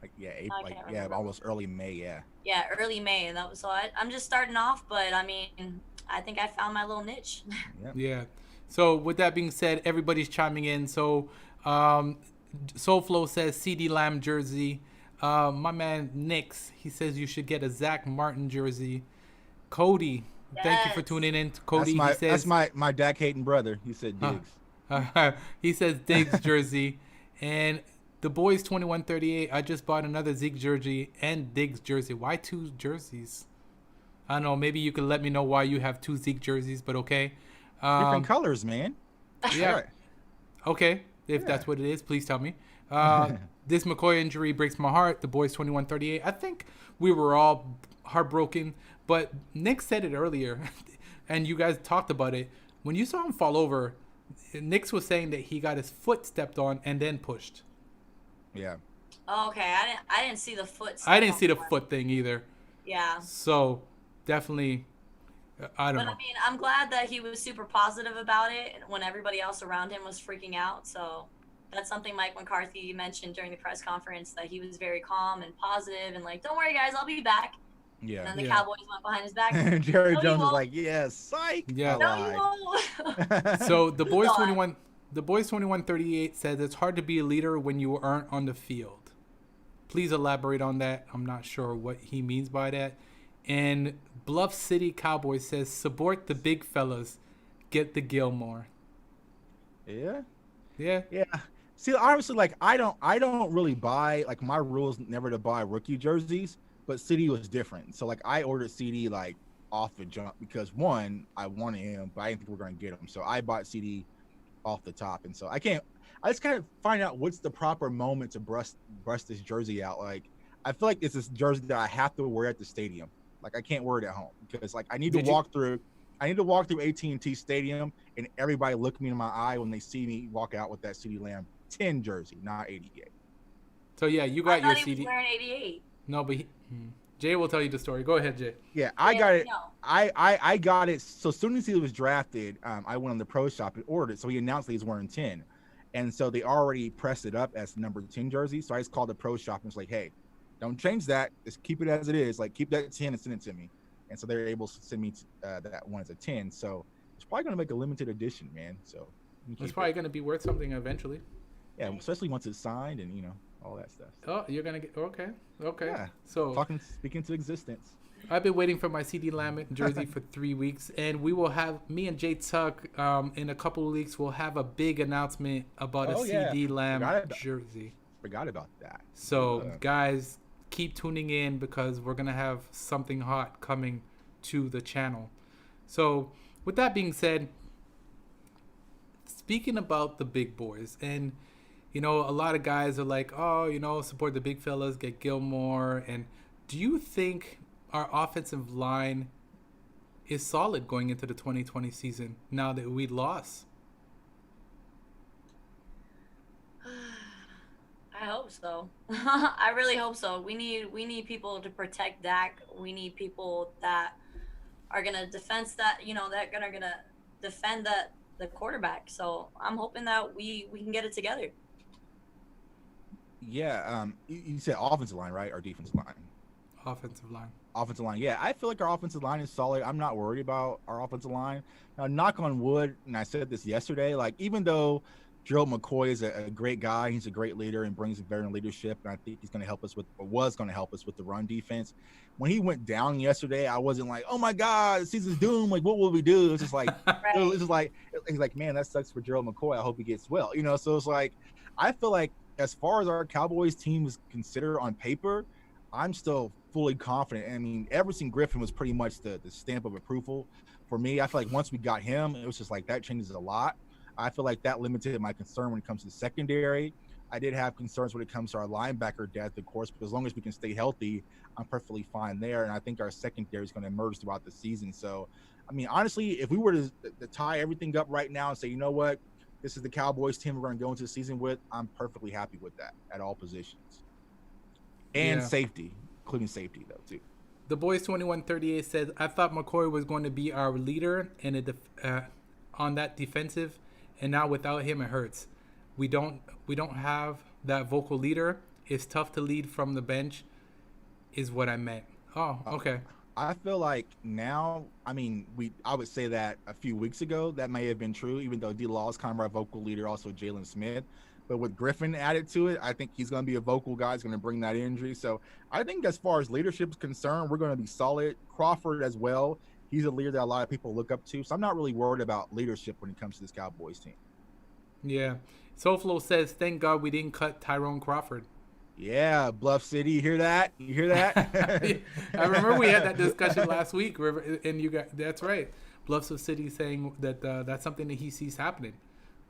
Like yeah, No, April, I like can't yeah, remember. almost early May. Yeah. Yeah, early May. And that was so. I'm just starting off, but I mean, I think I found my little niche. Yep. Yeah. So with that being said, everybody's chiming in. So Soulflow says CD Lamb jersey. My man Nix, he says you should get a Zach Martin jersey. Cody, thank you for Yes. tuning in. Cody, That's he says my Dak hating brother. He said Diggs. he says Diggs jersey. And the boys 2138. I just bought another Zeke jersey and Diggs jersey. Why two jerseys? I don't know. Maybe you could let me know why you have two Zeke jerseys, but okay. Different colors, man. Yeah. Right. Okay. If that's Yeah. what it is, please tell me. This McCoy injury breaks my heart. The boys 2138. I think we were all heartbroken, but Nick said it earlier, and you guys talked about it. When you saw him fall over, Nick was saying that he got his foot stepped on and then pushed. Yeah. Oh, okay, I didn't see the foot. I didn't see the stuff on. foot thing either. Yeah. So definitely, I don't But know. I mean, I'm glad that he was super positive about it when everybody else around him was freaking out. So that's something Mike McCarthy mentioned during the press conference, that he was very calm and positive and like, don't worry, guys, I'll be back. And Yeah. then the Yeah. Cowboys went behind his back. And Jerry No, you Jones was won't. like, "Yeah, psych." Yeah. I No, you lied. won't. So the boys No, 2138 says it's hard to be a leader when you aren't on the field. Please elaborate on that. I'm not sure what he means by that. And Bluff City Cowboys says support the big fellas, get the Gilmore. Yeah. Yeah. Yeah. See, obviously, like I don't really buy, like, my rule is never to buy rookie jerseys, but CD was different. So like I ordered CD like off the jump because one, I wanted him, but I didn't think we were gonna get him. So I bought CD off the top, and so I just kind of find out what's the proper moment to brush this jersey out. Like I feel like it's this jersey that I have to wear at the stadium. Like I can't wear it at home because like I need to walk through AT&T Stadium and everybody look me in my eye when they see me walk out with that CD Lamb 10 jersey, not 88. So yeah, you I got your thought he was CD. wearing 88. No, but Jay will tell you the story. Go ahead, Jay. Yeah, I got it. No. I got it. So as soon as he was drafted, I went on the pro shop and ordered it. So he announced that he's wearing 10. And so they already pressed it up as number 10 jersey. So I just called the pro shop and was like, hey, don't change that. Just keep it as it is. Like, keep that 10 and send it to me. And so they're able to send me that one as a 10. So it's probably going to make a limited edition, man. So It's probably going to be worth something eventually. Yeah, especially once it's signed and, you know, all that stuff. Oh, you're going to get... Okay. Yeah. So Speaking to existence. I've been waiting for my CD Lamb jersey for 3 weeks, and we will have, me and Jtuck, in a couple of weeks, we'll have a big announcement about a CD Lamb jersey. Forgot about that. So, guys, keep tuning in because we're going to have something hot coming to the channel. So, with that being said, speaking about the big boys, and, you know, a lot of guys are like, oh, you know, support the big fellas, get Gilmore, and do you think our offensive line is solid going into the 2020 season now that we lost? I hope so. I really hope so. We need people to protect Dak. We need people that are gonna defend that. You know, that are gonna defend the quarterback. So I'm hoping that we can get it together. Yeah. You said offensive line, right? Or defensive line? Offensive line. Offensive line. Yeah, I feel like our offensive line is solid. I'm not worried about our offensive line. Now, knock on wood, and I said this yesterday, like, even though Gerald McCoy is a great guy, he's a great leader and brings veteran leadership, and I think he's going to help us with, or was going to help us with the run defense. When he went down yesterday, I wasn't like, oh my God, the season's doomed. Like, what will we do? It was just like, it's just like, he's like, man, that sucks for Gerald McCoy. I hope he gets well. You know, so it's like, I feel like as far as our Cowboys team is considered on paper, I'm still fully confident. I mean, Everson Griffin was pretty much the stamp of approval for me. I feel like once we got him, it was just like that changes a lot. I feel like that limited my concern when it comes to the secondary. I did have concerns when it comes to our linebacker depth, of course, but as long as we can stay healthy, I'm perfectly fine there. And I think our secondary is going to emerge throughout the season. So, I mean, honestly, if we were to tie everything up right now and say, you know what, this is the Cowboys team we're going to go into the season with, I'm perfectly happy with that at all positions. and Yeah. safety, including safety though too. The Boys 2138 says, I thought McCoy was going to be our leader on that defensive, and now without him, it hurts. We don't have that vocal leader. It's tough to lead from the bench, is what I meant. Oh, okay. I feel like now, I mean, I would say that a few weeks ago that may have been true, even though D Law is kind of our vocal leader, also Jalen Smith. But with Griffin added to it, I think he's going to be a vocal guy. He's going to bring that energy. So I think as far as leadership is concerned, we're going to be solid. Crawford as well. He's a leader that a lot of people look up to. So I'm not really worried about leadership when it comes to this Cowboys team. Yeah. SoFlo says, thank God we didn't cut Tyrone Crawford. Yeah, Bluff City, you hear that? You hear that? I remember we had that discussion last week, and you got that's right. Bluffs of City saying that that's something that he sees happening,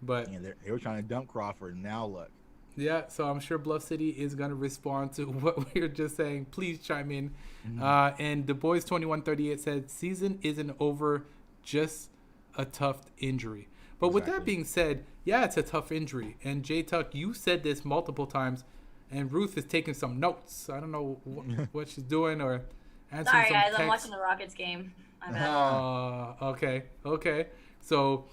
but Yeah, they were trying to dump Crawford, and now look. yeah. So I'm sure Bluff City is gonna respond to what we were just saying. Please chime in. And the Boys 2138 said, "Season isn't over, just a tough injury." But with that Exactly. being said, yeah, it's a tough injury. And Jtuck, you said this multiple times. And Ruth is taking some notes. I don't know what she's doing or answering Sorry, some guys. text. I'm watching the Rockets game. My bad. Okay. So,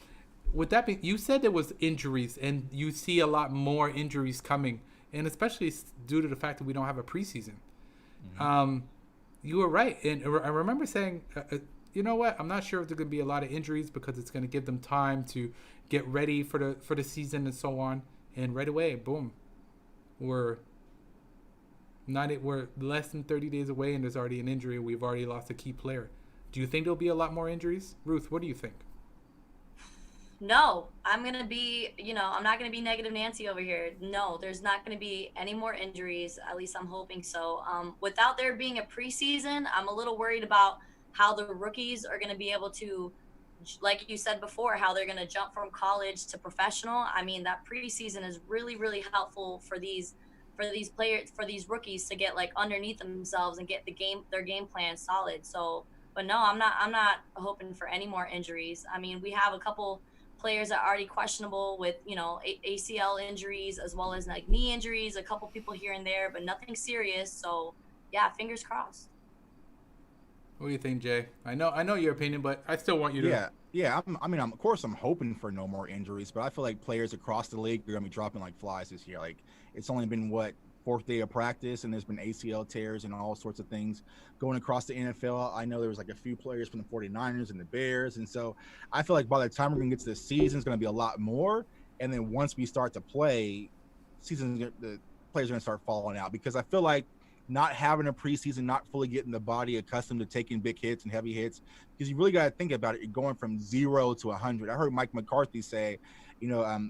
with that being, you said there was injuries, and you see a lot more injuries coming, and especially due to the fact that we don't have a preseason. You were right, and I remember saying, you know what? I'm not sure if there's going to be a lot of injuries because it's going to give them time to get ready for the season and so on. And right away, boom, we're less than 30 days away, and there's already an injury. We've already lost a key player. Do you think there'll be a lot more injuries? Ruth, what do you think? No, I'm going to be, I'm not going to be negative Nancy over here. No, there's not going to be any more injuries. At least I'm hoping so. Without there being a preseason, I'm a little worried about how the rookies are going to be able to, like you said before, how they're going to jump from college to professional. I mean, that preseason is really, really helpful for these players, for these rookies to get like underneath themselves and get their game plan solid. So, but no, I'm not hoping for any more injuries. I mean, we have a couple players that are already questionable with, ACL injuries as well as like knee injuries, a couple people here and there, but nothing serious. So yeah, fingers crossed. What do you think, Jay? I know your opinion, but I still want you to. Yeah. Of course, I'm hoping for no more injuries, but I feel like players across the league are gonna be dropping like flies this year. Like, it's only been fourth day of practice, and there's been ACL tears and all sorts of things going across the NFL. I know there was like a few players from the 49ers and the Bears, and so I feel like by the time we're gonna get to the season, it's gonna be a lot more. And then once we start to play, the players are gonna start falling out, because I feel like not having a preseason, not fully getting the body accustomed to taking big hits and heavy hits, because you really got to think about it. You're going from 0 to 100. I heard Mike McCarthy say,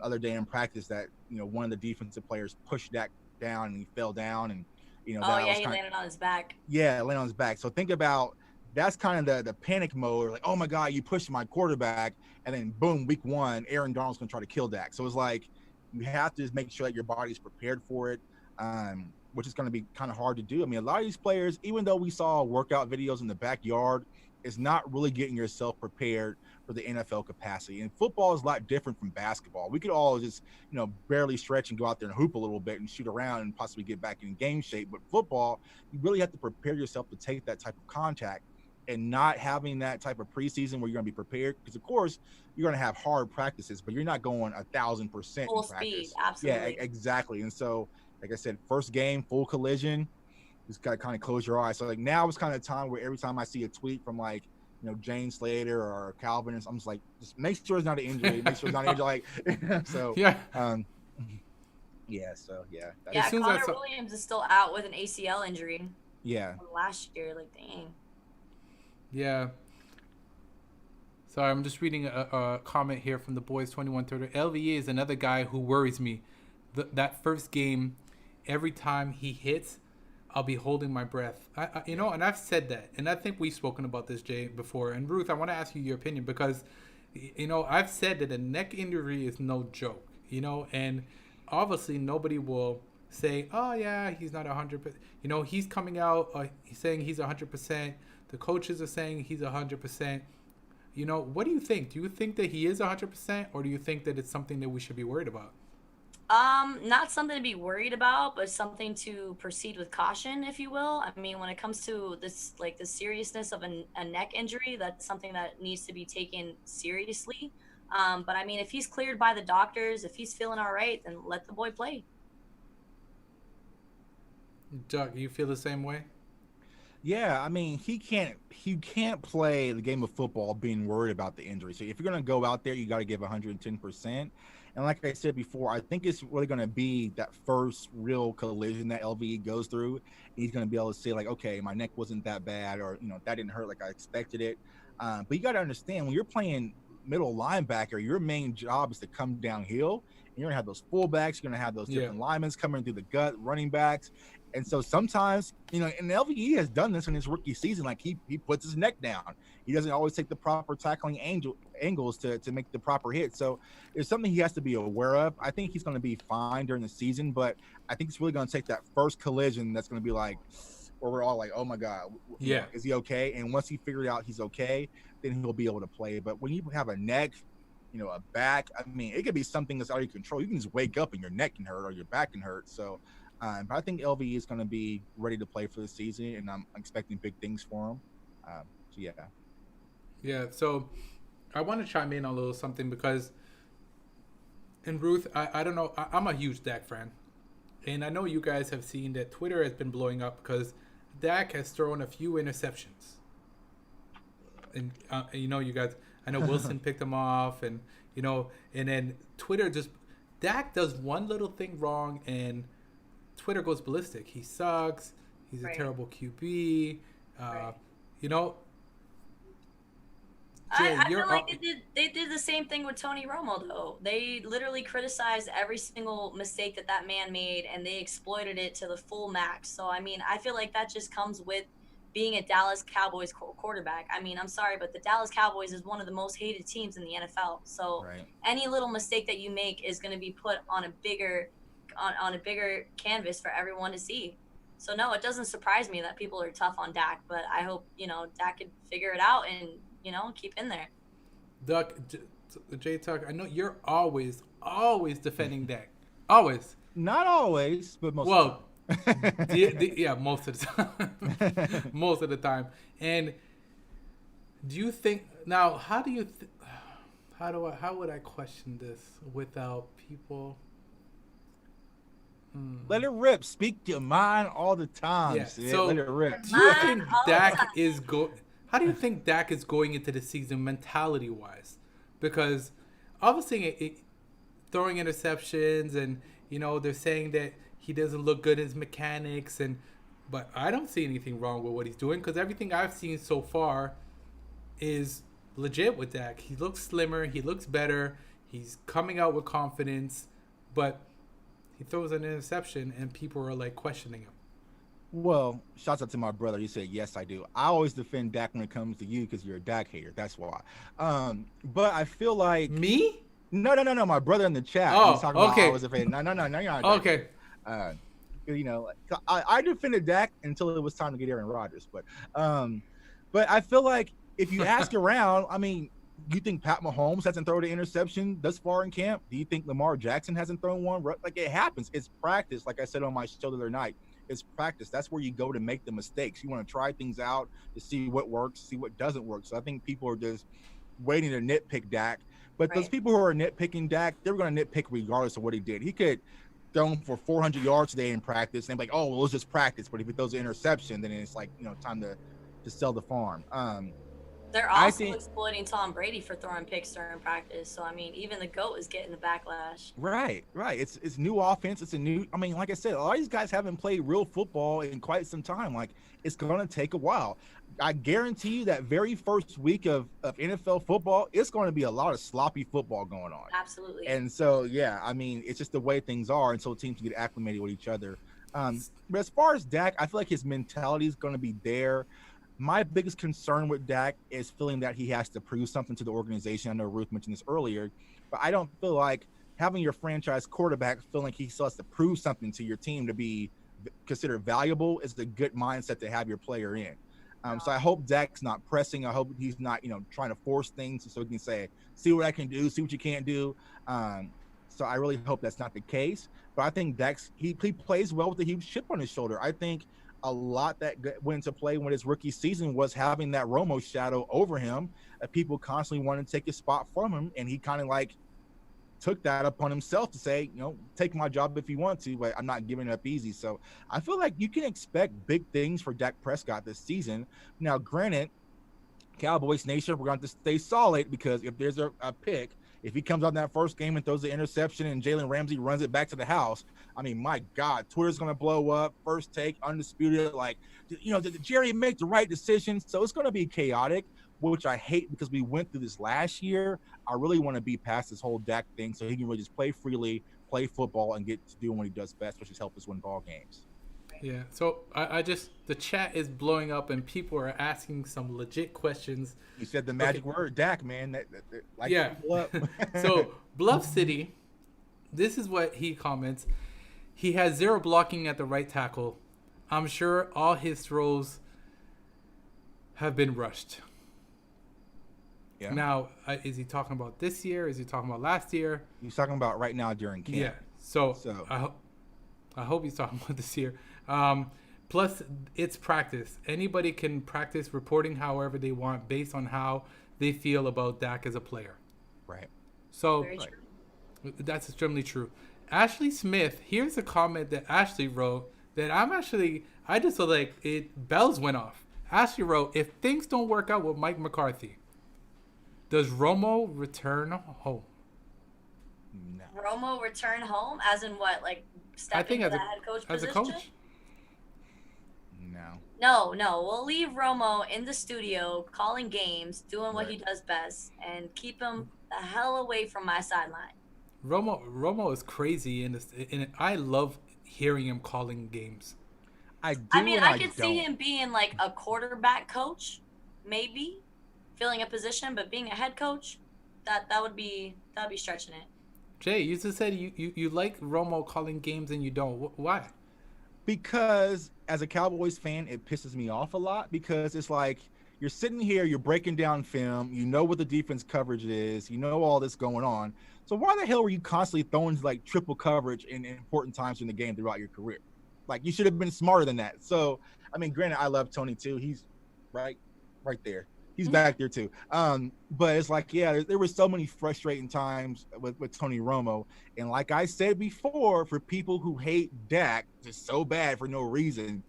other day in practice that, one of the defensive players pushed Dak down and he fell down, and, he landed on his back. Yeah, landed on his back. So think about, that's kind of the panic mode. Like, oh my God, you pushed my quarterback, and then boom, week one, Aaron Donald's going to try to kill Dak. So it's like, you have to just make sure that your body's prepared for it. Which is going to be kind of hard to do. I mean, a lot of these players, even though we saw workout videos in the backyard, is not really getting yourself prepared for the NFL capacity. And football is a lot different from basketball. We could all just, barely stretch and go out there and hoop a little bit and shoot around and possibly get back in game shape. But football, you really have to prepare yourself to take that type of contact, and not having that type of preseason where you're going to be prepared, because of course you're going to have hard practices, but you're not going 1,000% full in practice. speed. Absolutely. Yeah, exactly. And so, like I said, first game, full collision, just got to kind of close your eyes. So like now it's kind of time where every time I see a tweet from like, Jane Slater or Calvin, I'm just like, just make sure it's not an injury. Make sure it's not an injury. Like, so Yeah. Yeah. So yeah. Yeah, Connor Williams is still out with an ACL injury. Yeah. From last year, like, dang. Yeah. Sorry, I'm just reading a comment here from the Boys 2130. LVE is another guy who worries me. That first game, every time he hits, I'll be holding my breath. And I've said that, and I think we've spoken about this, Jay, before. And Ruth, I want to ask you your opinion, because, I've said that a neck injury is no joke, and obviously nobody will say, oh yeah, he's not 100%. He's coming out, he's saying he's 100%. The coaches are saying he's 100%. What do you think? Do you think that he is 100%, or do you think that it's something that we should be worried about? Not something to be worried about, but something to proceed with caution, if you will. I mean, when it comes to this, like the seriousness of a neck injury, that's something that needs to be taken seriously. But I mean, if he's cleared by the doctors, if he's feeling all right, then let the boy play. Jtuck, you feel the same way? Yeah, I mean, he can't play the game of football being worried about the injury. So if you're going to go out there, you got to give 110%. And like I said before, I think it's really going to be that first real collision that LVE goes through. He's going to be able to say like, okay, my neck wasn't that bad, or that didn't hurt like I expected it. But you got to understand, when you're playing middle linebacker, your main job is to come downhill. And you're going to have those fullbacks, you're going to have those different linemen coming through the gut, running backs. And so sometimes, and LVE has done this in his rookie season. Like he puts his neck down. He doesn't always take the proper tackling angles to make the proper hit. So it's something he has to be aware of. I think he's going to be fine during the season, but I think it's really going to take that first collision that's going to be like, where we're all like, oh my God, is he okay? And once he figured out he's okay, then he'll be able to play. But when you have a neck, a back, I mean, it could be something that's out of your control. You can just wake up and your neck can hurt or your back can hurt. So, but I think LVE is going to be ready to play for the season, and I'm expecting big things for him. So yeah. Yeah. So I want to chime in on a little something because, and Ruth, I don't know, I'm a huge Dak fan, and I know you guys have seen that Twitter has been blowing up because Dak has thrown a few interceptions, and you guys, I know Wilson picked them off, and and then Twitter Dak does one little thing wrong and Twitter goes ballistic. He sucks. He's a terrible QB. I feel like they did the same thing with Tony Romo, though. They literally criticized every single mistake that man made, and they exploited it to the full max. So, I mean, I feel like that just comes with being a Dallas Cowboys quarterback. I mean, I'm sorry, but the Dallas Cowboys is one of the most hated teams in the NFL. So any little mistake that you make is going to be put on a bigger canvas for everyone to see. So no, it doesn't surprise me that people are tough on Dak, but I hope Dak could figure it out and keep in there. Jtuck, I know you're always defending Dak. Always. Not always, but most. Well, most of the time. Most of the time. And do you think now? How do you? How would I question this without people? Let it rip. Speak your mind all the time. Yeah. Sid. So let it rip. Do you think Dak is How do you think Dak is going into the season mentality wise? Because obviously throwing interceptions and they're saying that he doesn't look good at his mechanics but I don't see anything wrong with what he's doing because everything I've seen so far is legit with Dak. He looks slimmer, he looks better, he's coming out with confidence, but he throws an interception and people are like questioning him. Well, shouts out to my brother. You said, yes, I do. I always defend Dak when it comes to you because you're a Dak hater. That's why. But I feel like... Me? No. My brother in the chat. Oh, he's talking okay. About I was a fan. No, you're not. Okay. I defended Dak until it was time to get Aaron Rodgers. But I feel like if you ask around, I mean, do you think Pat Mahomes hasn't thrown an interception thus far in camp? Do you think Lamar Jackson hasn't thrown one? Like, it happens. It's practice. Like I said on my show the other night, it's practice. That's where you go to make the mistakes. You want to try things out to see what works, see what doesn't work. So I think people are just waiting to nitpick Dak. But those people who are nitpicking Dak, they're going to nitpick regardless of what he did. He could throw for 400 yards today in practice, and they're like, oh, well, it's just practice. But if he throws an interception, then it's like, time to sell the farm. They're also exploiting Tom Brady for throwing picks during practice. So, I mean, even the GOAT is getting the backlash. Right. It's new offense. It's a new – I mean, like I said, a lot of these guys haven't played real football in quite some time. Like, it's going to take a while. I guarantee you that very first week of NFL football, it's going to be a lot of sloppy football going on. Absolutely. And so, yeah, I mean, it's just the way things are. And so teams get acclimated with each other. But as far as Dak, I feel like his mentality is going to be there. My biggest concern with Dak is feeling that he has to prove something to the organization. I know Ruth mentioned this earlier, but I don't feel like having your franchise quarterback feeling like he still has to prove something to your team to be considered valuable is a good mindset to have your player in. So I hope Dak's not pressing. I hope he's not, trying to force things so he can say, see what I can do, see what you can't do. So I really hope that's not the case. But I think he plays well with a huge chip on his shoulder. I think a lot that went into play when his rookie season was having that Romo shadow over him, people constantly wanted to take his spot from him, and he kind of like took that upon himself to say, take my job if you want to, but I'm not giving it up easy. So I feel like you can expect big things for Dak Prescott this season. Now, granted, Cowboys Nation, we're going to stay solid, because if there's a pick, if he comes out in that first game and throws the interception and Jalen Ramsey runs it back to the house, I mean, my God, Twitter's going to blow up. First Take, Undisputed, like, did Jerry make the right decision? So it's going to be chaotic, which I hate, because we went through this last year. I really want to be past this whole Dak thing so he can really just play freely, play football, and get to do what he does best, which is help us win ball games. Yeah, so the chat is blowing up and people are asking some legit questions. You said the magic word, Dak, man. Yeah. So Bluff City, this is what he comments. He has 0 blocking at the right tackle. I'm sure all his throws have been rushed. Yeah. Now, is he talking about this year? Is he talking about last year? He's talking about right now during camp. Yeah. So. I hope he's talking about this year. Plus, it's practice. Anybody can practice reporting however they want based on how they feel about Dak as a player. Right. So that's extremely true. Ashley Smith, here's a comment that Ashley wrote that I just feel like bells went off. Ashley wrote, if things don't work out with Mike McCarthy, does Romo return home? No. Romo return home? As in what? Like stepping into the head coach position? As a coach? No. We'll leave Romo in the studio, calling games, doing what he does best, and keep him the hell away from my sideline. Romo is crazy, and I love hearing him calling games. I could see him being like a quarterback coach, maybe filling a position, but being a head coach, that would be stretching it. Jay, you just said you like Romo calling games and you don't. Why? Because as a Cowboys fan, it pisses me off a lot, because it's like you're sitting here, you're breaking down film, you know what the defense coverage is, you know all this going on. So why the hell were you constantly throwing like triple coverage in important times in the game throughout your career? Like, you should have been smarter than that. So, I mean, granted, I love Tony too. He's right there. He's back there too. But it's like, yeah, there were so many frustrating times with Tony Romo. And like I said before, for people who hate Dak just so bad for no reason,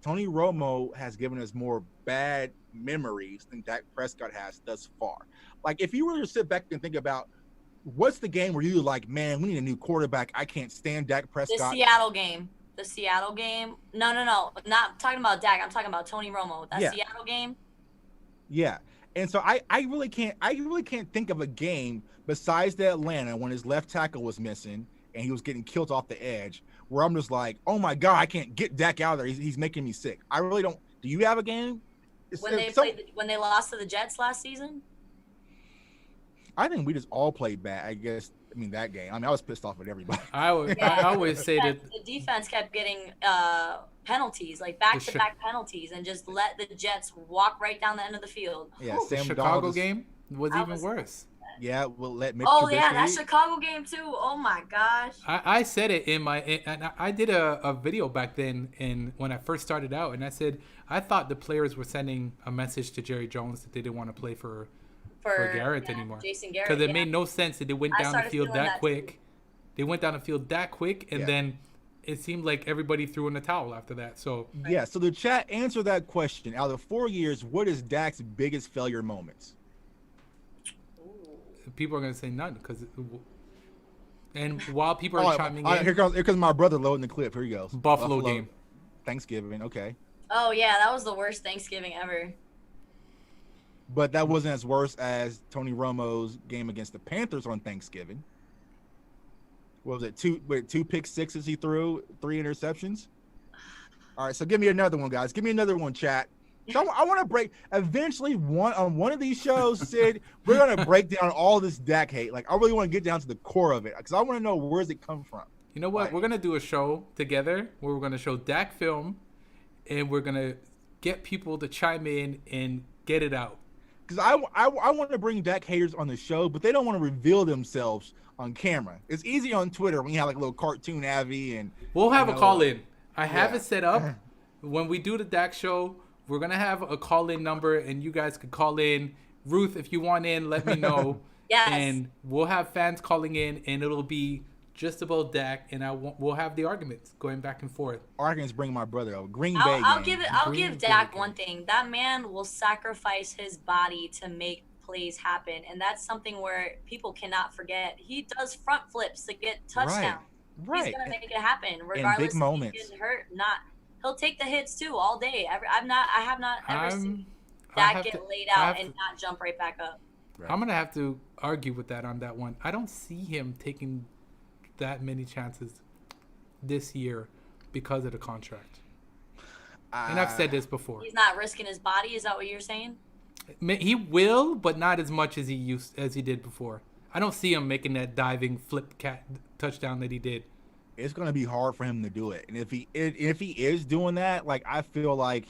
Tony Romo has given us more bad memories than Dak Prescott has thus far. Like, if you were to sit back and think about what's the game where you're like, man, we need a new quarterback. I can't stand Dak Prescott. The Seattle game. No. Not talking about Dak. I'm talking about Tony Romo. Seattle game. Yeah. And so I really can't think of a game besides the Atlanta when his left tackle was missing and he was getting killed off the edge where I'm just like, oh my God, I can't get Dak out of there. He's making me sick. I really don't. Do you have a game? When they lost to the Jets last season? I think we just all played bad, I guess. I mean, that game. I mean, I was pissed off at everybody. I always say that the defense kept getting penalties, like back-to-back penalties, and just let the Jets walk right down the end of the field. Yeah, the Chicago game was even worse. Yeah, we'll let Mitch. Oh yeah, that Chicago game too. Oh my gosh. I said it and I did a video back then, when I first started out, and I said I thought the players were sending a message to Jerry Jones that they didn't want to play for Garrett anymore. Jason Garrett. Because it made no sense that they went down the field that quick. Too. They went down the field that quick, and then it seemed like everybody threw in the towel after that. So yeah, so the chat answer that question. Out of 4 years, what is Dak's biggest failure moments? People are gonna say none, and while people are chiming in, here comes my brother loading the clip. Here he goes. Buffalo game, Thanksgiving. Okay. Oh yeah, that was the worst Thanksgiving ever. But that wasn't as worse as Tony Romo's game against the Panthers on Thanksgiving. What was it? Two pick sixes he threw, 3 interceptions. All right, so give me another one, guys. Give me another one, chat. So I want to break eventually on one of these shows, Sid. We're gonna break down all this Dak hate. Like, I really want to get down to the core of it because I want to know where's it come from. You know what? We're gonna do a show together where we're gonna show Dak film, and we're gonna get people to chime in and get it out. because I want to bring Dak haters on the show, but they don't want to reveal themselves on camera. It's easy on Twitter when you have like a little cartoon Avi and We'll have you a know, call in. I have yeah. it set up. When we do the Dak show, we're gonna have a call in number, and you guys could call in. Ruth, if you want in, let me know. Yes. And we'll have fans calling in, and it'll be just about Dak, and we'll have the arguments going back and forth. Arguments bring my brother up. Green Bay. I'll game. give Dak one thing. That man will sacrifice his body to make plays happen, and that's something where people cannot forget. He does front flips to get touchdowns. Right. He's gonna make it happen, regardless if moments. he's getting hurt. He'll take the hits too all day. I have not ever seen I Dak have get to- laid I out have and to- not jump right back up. Right. I'm gonna have to argue with that on that one. I don't see him taking that many chances this year because of the contract. And I've said this before. He's not risking his body. Is that what you're saying? He will, but not as much as he did before. I don't see him making that diving flip cat touchdown that he did. It's going to be hard for him to do it. And if he is doing that, like, I feel like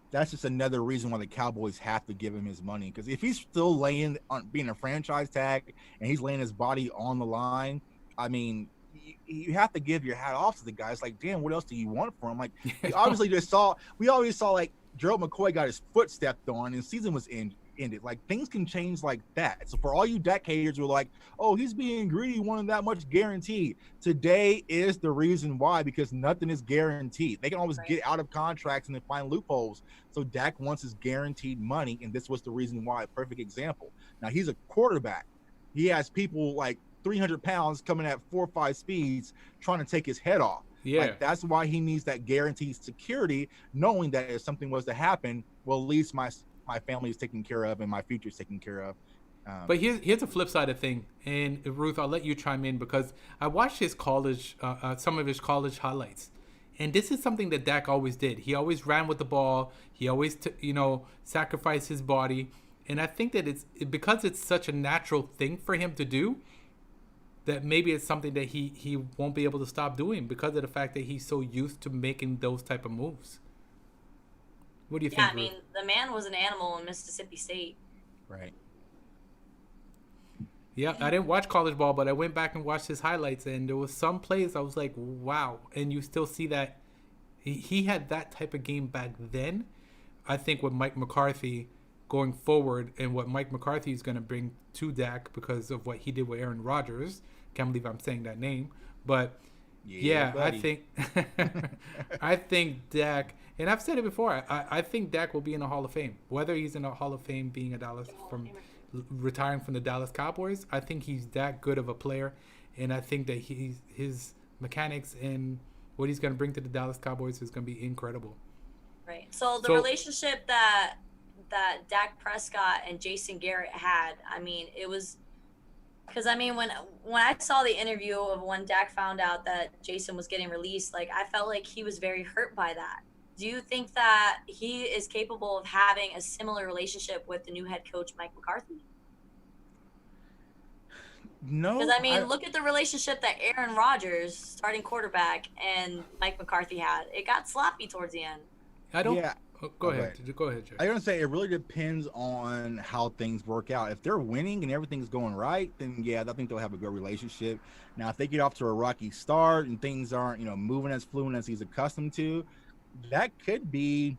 that's just another reason why the Cowboys have to give him his money. Because if he's still laying on being a franchise tag and he's laying his body on the line, I mean, you have to give your hat off to the guy. It's like, damn, what else do you want from him? Like, we always saw like Gerald McCoy got his foot stepped on and the season was ended. Like, things can change like that. So for all you Dak haters who are like, oh, he's being greedy, wanting that much guaranteed. Today is the reason why, because nothing is guaranteed. They can always get out of contracts and then find loopholes. So Dak wants his guaranteed money, and this was the reason why. Perfect example. Now, he's a quarterback. He has people like 300 pounds coming at 4 or 5 speeds trying to take his head off. Yeah. Like, that's why he needs that guaranteed security, knowing that if something was to happen, well, at least my family is taken care of and my future is taken care of. But here's the flip side of thing, and Ruth, I'll let you chime in because I watched his college, some of his college highlights, and this is something that Dak always did. He always ran with the ball. He always, sacrificed his body, and I think that because it's such a natural thing for him to do, that maybe it's something that he won't be able to stop doing because of the fact that he's so used to making those type of moves. What do you think? Yeah, I mean, the man was an animal in Mississippi State. Right. Yeah, I didn't watch college ball, but I went back and watched his highlights, and there was some plays I was like, wow. And you still see that he had that type of game back then. I think with Mike McCarthy going forward and what Mike McCarthy is going to bring to Dak because of what he did with Aaron Rodgers. Can't believe I'm saying that name. But yeah, I think Dak, and I've said it before, I think Dak will be in the Hall of Fame. Whether he's in the Hall of Fame being a Dallas from retiring from the Dallas Cowboys, I think he's that good of a player, and I think that his mechanics and what he's going to bring to the Dallas Cowboys is going to be incredible. Right. So the relationship that Dak Prescott and Jason Garrett had, I mean, it was because, I mean, when I saw the interview of when Dak found out that Jason was getting released, like, I felt like he was very hurt by that. Do you think that he is capable of having a similar relationship with the new head coach, Mike McCarthy? No. Because, I mean, look at the relationship that Aaron Rodgers, starting quarterback, and Mike McCarthy had. It got sloppy towards the end. I don't. Yeah. Go ahead. Go ahead, Jay. I gotta say, it really depends on how things work out. If they're winning and everything's going right, then yeah, I think they'll have a good relationship. Now, if they get off to a rocky start and things aren't, moving as fluent as he's accustomed to, that could be,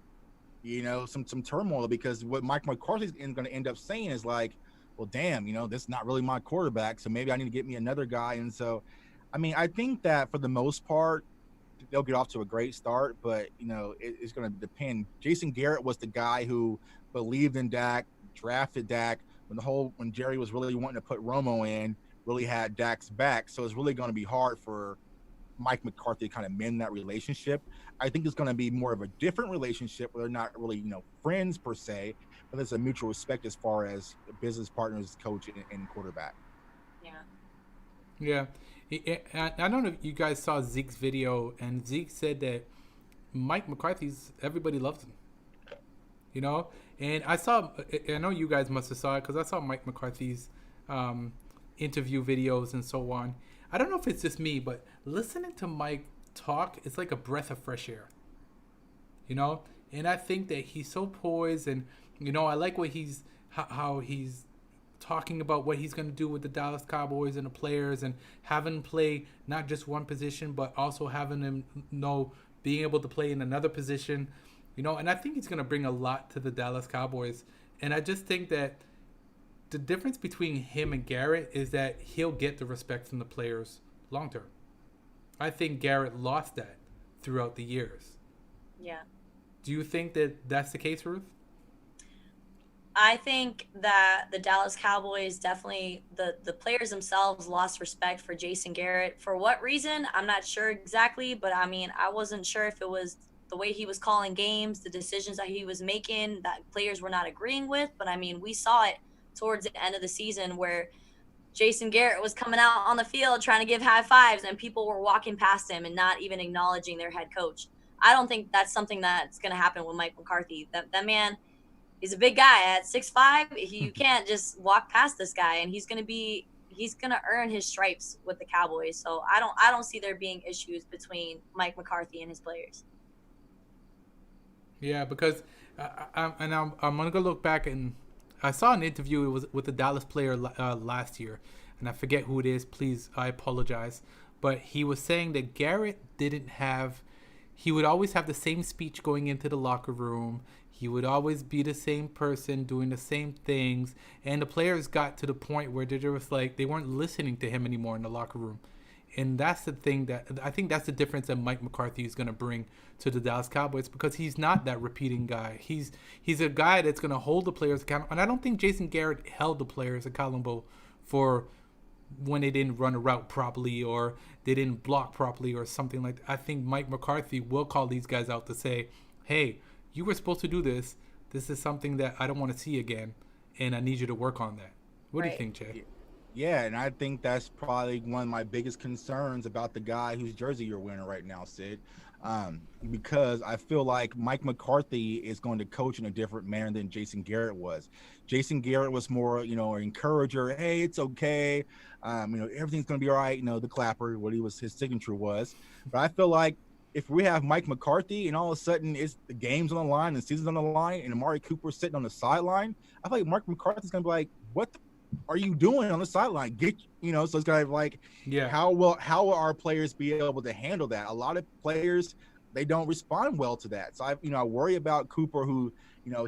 some turmoil, because what Mike McCarthy's going to end up saying is like, well, damn, this is not really my quarterback, so maybe I need to get me another guy. And so, I mean, I think that for the most part, they'll get off to a great start, but it's going to depend. Jason Garrett was the guy who believed in Dak, drafted Dak when Jerry was really wanting to put Romo in, really had Dak's back. So it's really going to be hard for Mike McCarthy to kind of mend that relationship. I think it's going to be more of a different relationship where they're not really, friends per se, but there's a mutual respect as far as business partners, coach, and quarterback. Yeah. I don't know if you guys saw Zeke's video, and Zeke said that Mike McCarthy's, everybody loves him. And I know you guys must have saw it because I saw Mike McCarthy's interview videos and so on. I don't know if it's just me, but listening to Mike talk, it's like a breath of fresh air. And I think that he's so poised, and I like how he's talking about what he's going to do with the Dallas Cowboys and the players, and having him play not just one position, but also having him know being able to play in another position, and I think he's going to bring a lot to the Dallas Cowboys. And I just think that the difference between him and Garrett is that he'll get the respect from the players long term. I think Garrett lost that throughout the years. Yeah. Do you think that that's the case, Ruth? I think that the Dallas Cowboys definitely, the players themselves lost respect for Jason Garrett. For what reason? I'm not sure exactly, but I mean, I wasn't sure if it was the way he was calling games, the decisions that he was making that players were not agreeing with. But I mean, we saw it towards the end of the season where Jason Garrett was coming out on the field trying to give high fives and people were walking past him and not even acknowledging their head coach. I don't think that's something that's going to happen with Mike McCarthy. That man, he's a big guy at 6'5". You can't just walk past this guy, and he's gonna earn his stripes with the Cowboys. So I don't see there being issues between Mike McCarthy and his players. Yeah, because I'm gonna go look back, and I saw an interview. It was with a Dallas player last year, and I forget who it is. Please, I apologize. But he was saying that Garrett didn't have. He would always have the same speech going into the locker room. He would always be the same person doing the same things, and the players got to the point where they just like they weren't listening to him anymore in the locker room. And that's the thing that I think that's the difference that Mike McCarthy is going to bring to the Dallas Cowboys, because he's not that repeating guy. He's a guy that's going to hold the players accountable. And I don't think Jason Garrett held the players accountable for when they didn't run a route properly or they didn't block properly or something like that. I think Mike McCarthy will call these guys out to say, hey, you were supposed to do this. This is something that I don't want to see again, and I need you to work on that. What do you think, Jay? Yeah, and I think that's probably one of my biggest concerns about the guy whose jersey you're wearing right now, Sid, because I feel like Mike McCarthy is going to coach in a different manner than Jason Garrett was. Jason Garrett was more, an encourager. Hey, it's okay. Everything's going to be all right. The clapper, his signature was. But I feel like if we have Mike McCarthy and all of a sudden it's the game's on the line, the season's on the line, and Amari Cooper's sitting on the sideline, I feel like Mike McCarthy's going to be like, what the are you doing on the sideline? So it's kind of like, how will our players be able to handle that? A lot of players, they don't respond well to that. So I worry about Cooper, who,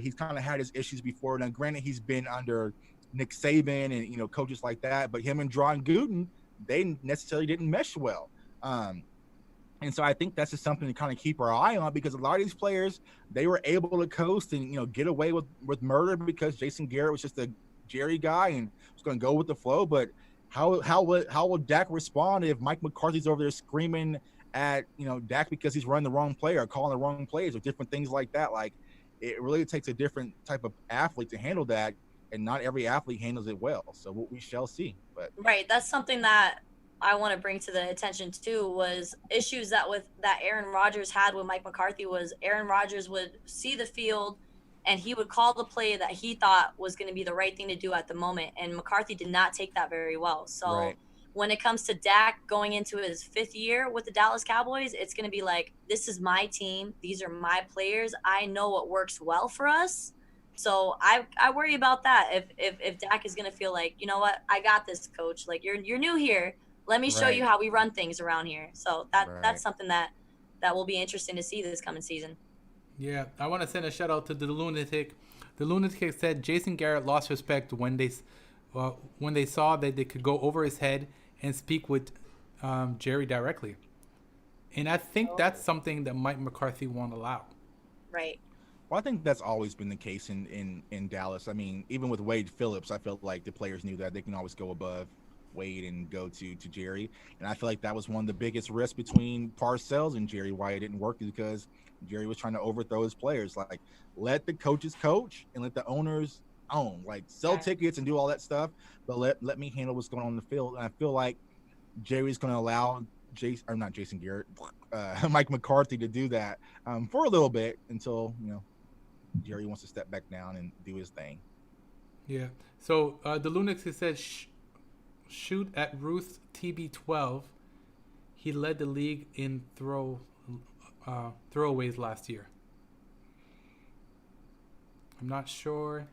he's kind of had his issues before. Now, granted, he's been under Nick Saban and, coaches like that, but him and John Gruden, they necessarily didn't mesh well. And so I think that's just something to kind of keep our eye on, because a lot of these players, they were able to coast and, get away with murder because Jason Garrett was just a Jerry guy and was going to go with the flow. But how will Dak respond if Mike McCarthy's over there screaming at Dak because he's running the wrong play or calling the wrong plays or different things like that? Like, it really takes a different type of athlete to handle that, and not every athlete handles it well. So we shall see. But right, that's something that I want to bring to the attention too, was issues that Aaron Rodgers had with Mike McCarthy. Was Aaron Rodgers would see the field and he would call the play that he thought was going to be the right thing to do at the moment. And McCarthy did not take that very well. So when it comes to Dak going into his 5th year with the Dallas Cowboys, it's going to be like, this is my team. These are my players. I know what works well for us. So I worry about that. If Dak is going to feel like, you know what, I got this, coach. Like, you're new here. Let me show you how we run things around here. So that's something that will be interesting to see this coming season. Yeah, I want to send a shout out to the Lunatic. The Lunatic said Jason Garrett lost respect when they saw that they could go over his head and speak with Jerry directly. And I think that's something that Mike McCarthy won't allow. Right. Well, I think that's always been the case in Dallas. I mean, even with Wade Phillips, I felt like the players knew that they can always go above Wade and go to Jerry. And I feel like that was one of the biggest risks between Parcells and Jerry, why it didn't work, because Jerry was trying to overthrow his players. Like, let the coaches coach and let the owners own. Like, sell tickets and do all that stuff, but let me handle what's going on in the field. And I feel like Jerry's going to allow Mike McCarthy to do that for a little bit until, Jerry wants to step back down and do his thing. Yeah. So the Lunatic said shoot at Ruth TB12. He led the league in throwaways last year. I'm not sure.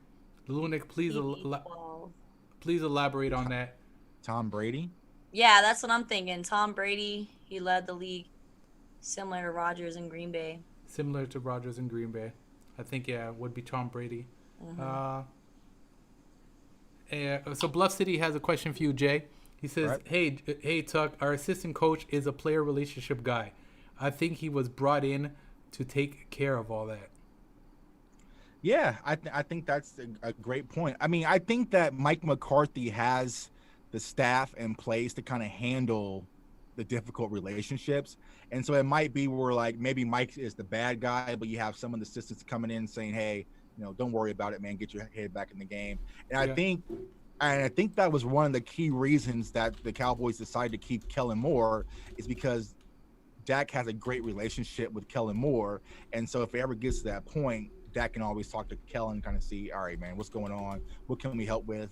Lunik, please TB12. please elaborate on that. Tom Brady. Yeah, that's what I'm thinking. Tom Brady, he led the league, similar to Rodgers in Green Bay. Similar to Rodgers in Green Bay. I think, yeah, would be Tom Brady. Mm-hmm. So Bluff City has a question for you, Jay. He says, Right. hey, Tuck, our assistant coach is a player relationship guy. I think he was brought in to take care of all that. Yeah, I think that's a great point. I mean, I think that Mike McCarthy has the staff in place to kind of handle the difficult relationships. And so it might be where like maybe Mike is the bad guy, but you have some of the assistants coming in saying, hey, don't worry about it, man. Get your head back in the game. And Yeah. I think that was one of the key reasons that the Cowboys decided to keep Kellen Moore is because Dak has a great relationship with Kellen Moore. And so if it ever gets to that point, Dak can always talk to Kellen, kind of see, all right, man, what's going on? What can we help with?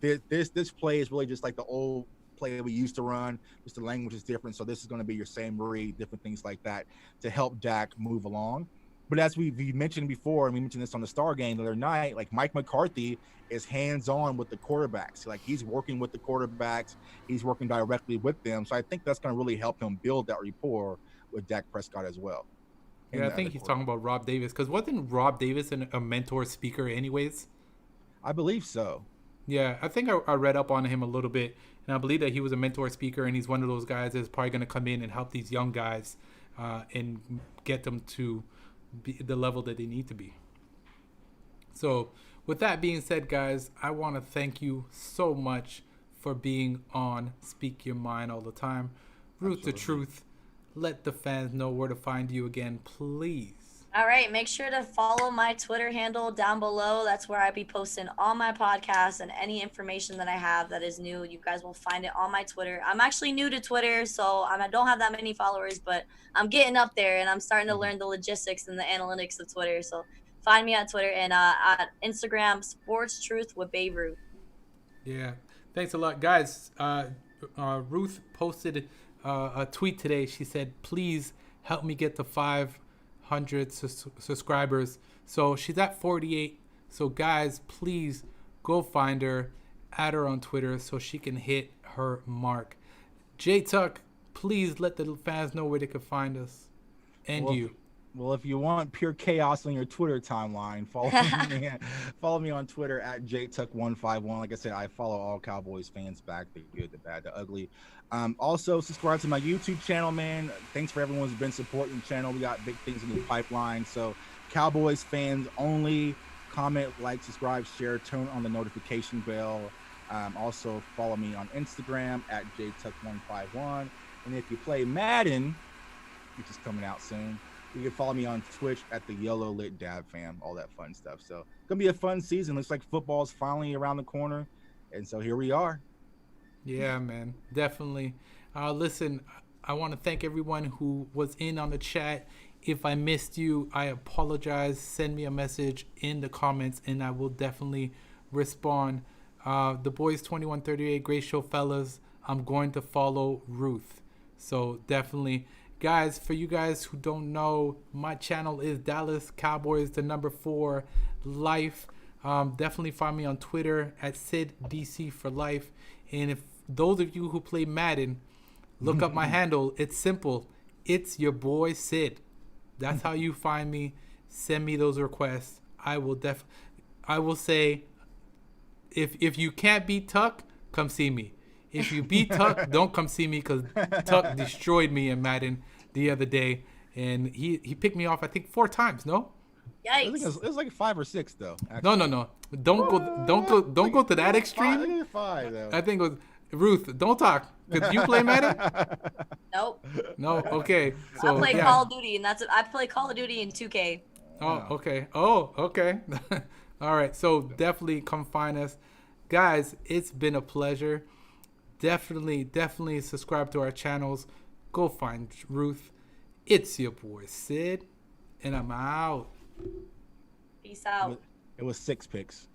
This play is really just like the old play that we used to run. Just the language is different. So this is going to be your same read, different things like that to help Dak move along. But as we mentioned before, and we mentioned this on the Star game the other night, like Mike McCarthy is hands-on with the quarterbacks. Like he's working with the quarterbacks. He's working directly with them. So I think that's going to really help him build that rapport with Dak Prescott as well. Yeah, I think he's talking about Rob Davis. Because wasn't Rob Davis a mentor speaker anyways? I believe so. Yeah, I think I read up on him a little bit. And I believe that he was a mentor speaker. And he's one of those guys that's probably going to come in and help these young guys and get them to be the level that they need to be. So with that being said, guys, I want to thank you so much for being on Speak Your Mind all the time. Ruth the Truth, let the fans know where to find you again, please. All right, make sure to follow my Twitter handle down below. That's where I be posting all my podcasts and any information that I have that is new. You guys will find it on my Twitter. I'm actually new to Twitter, so I don't have that many followers, but I'm getting up there and I'm starting to learn the logistics and the analytics of Twitter. So find me on Twitter and at Instagram, Sports Truth with Babe Ruth. Yeah, thanks a lot, guys. Ruth posted a tweet today. She said, please help me get to 500 subscribers. So she's at 48. So guys, please go find her, add her on Twitter so she can hit her mark. Jtuck, please let the fans know where they can find us and you. Well, if you want pure chaos on your Twitter timeline, follow me on Twitter at Jtuck151. Like I said, I follow all Cowboys fans back, the good, the bad, the ugly. Also, subscribe to my YouTube channel, man. Thanks for everyone who's been supporting the channel. We got big things in the pipeline. So Cowboys fans only. Comment, like, subscribe, share, turn on the notification bell. Also, follow me on Instagram at Jtuck151. And if you play Madden, which is coming out soon, you can follow me on Twitch at the Yellow Lit Dab Fam, all that fun stuff. So it's gonna be a fun season. Looks like football's finally around the corner, and so here we are. Yeah, man, definitely. Listen, I want to thank everyone who was in on the chat. If I missed you, I apologize. Send me a message in the comments, and I will definitely respond. The boys 2138, great show, fellas. I'm going to follow Ruth, so definitely. Guys, for you guys who don't know, my channel is Dallas Cowboys, the number 4 life. Definitely find me on Twitter at SidDC for life. And if those of you who play Madden, look up my handle. It's simple. It's your boy Sid. That's how you find me. Send me those requests. I will say, if you can't beat Tuck, come see me. If you beat Tuck, don't come see me because Tuck destroyed me in Madden the other day, and he picked me off I think 4 times. No. Yikes! I think it was like 5 or 6 though. Actually. No. Don't go to that extreme. I think it was 5 though. I think it was Ruth. Don't talk. Cause you play Madden? Nope. No. Okay. So I play yeah. Call of Duty, and I play Call of Duty in 2K. Oh, okay. Oh, okay. All right. So definitely come find us, guys. It's been a pleasure. Definitely subscribe to our channels. Go find Ruth. It's your boy Sid, and I'm out. Peace out. It was 6 picks.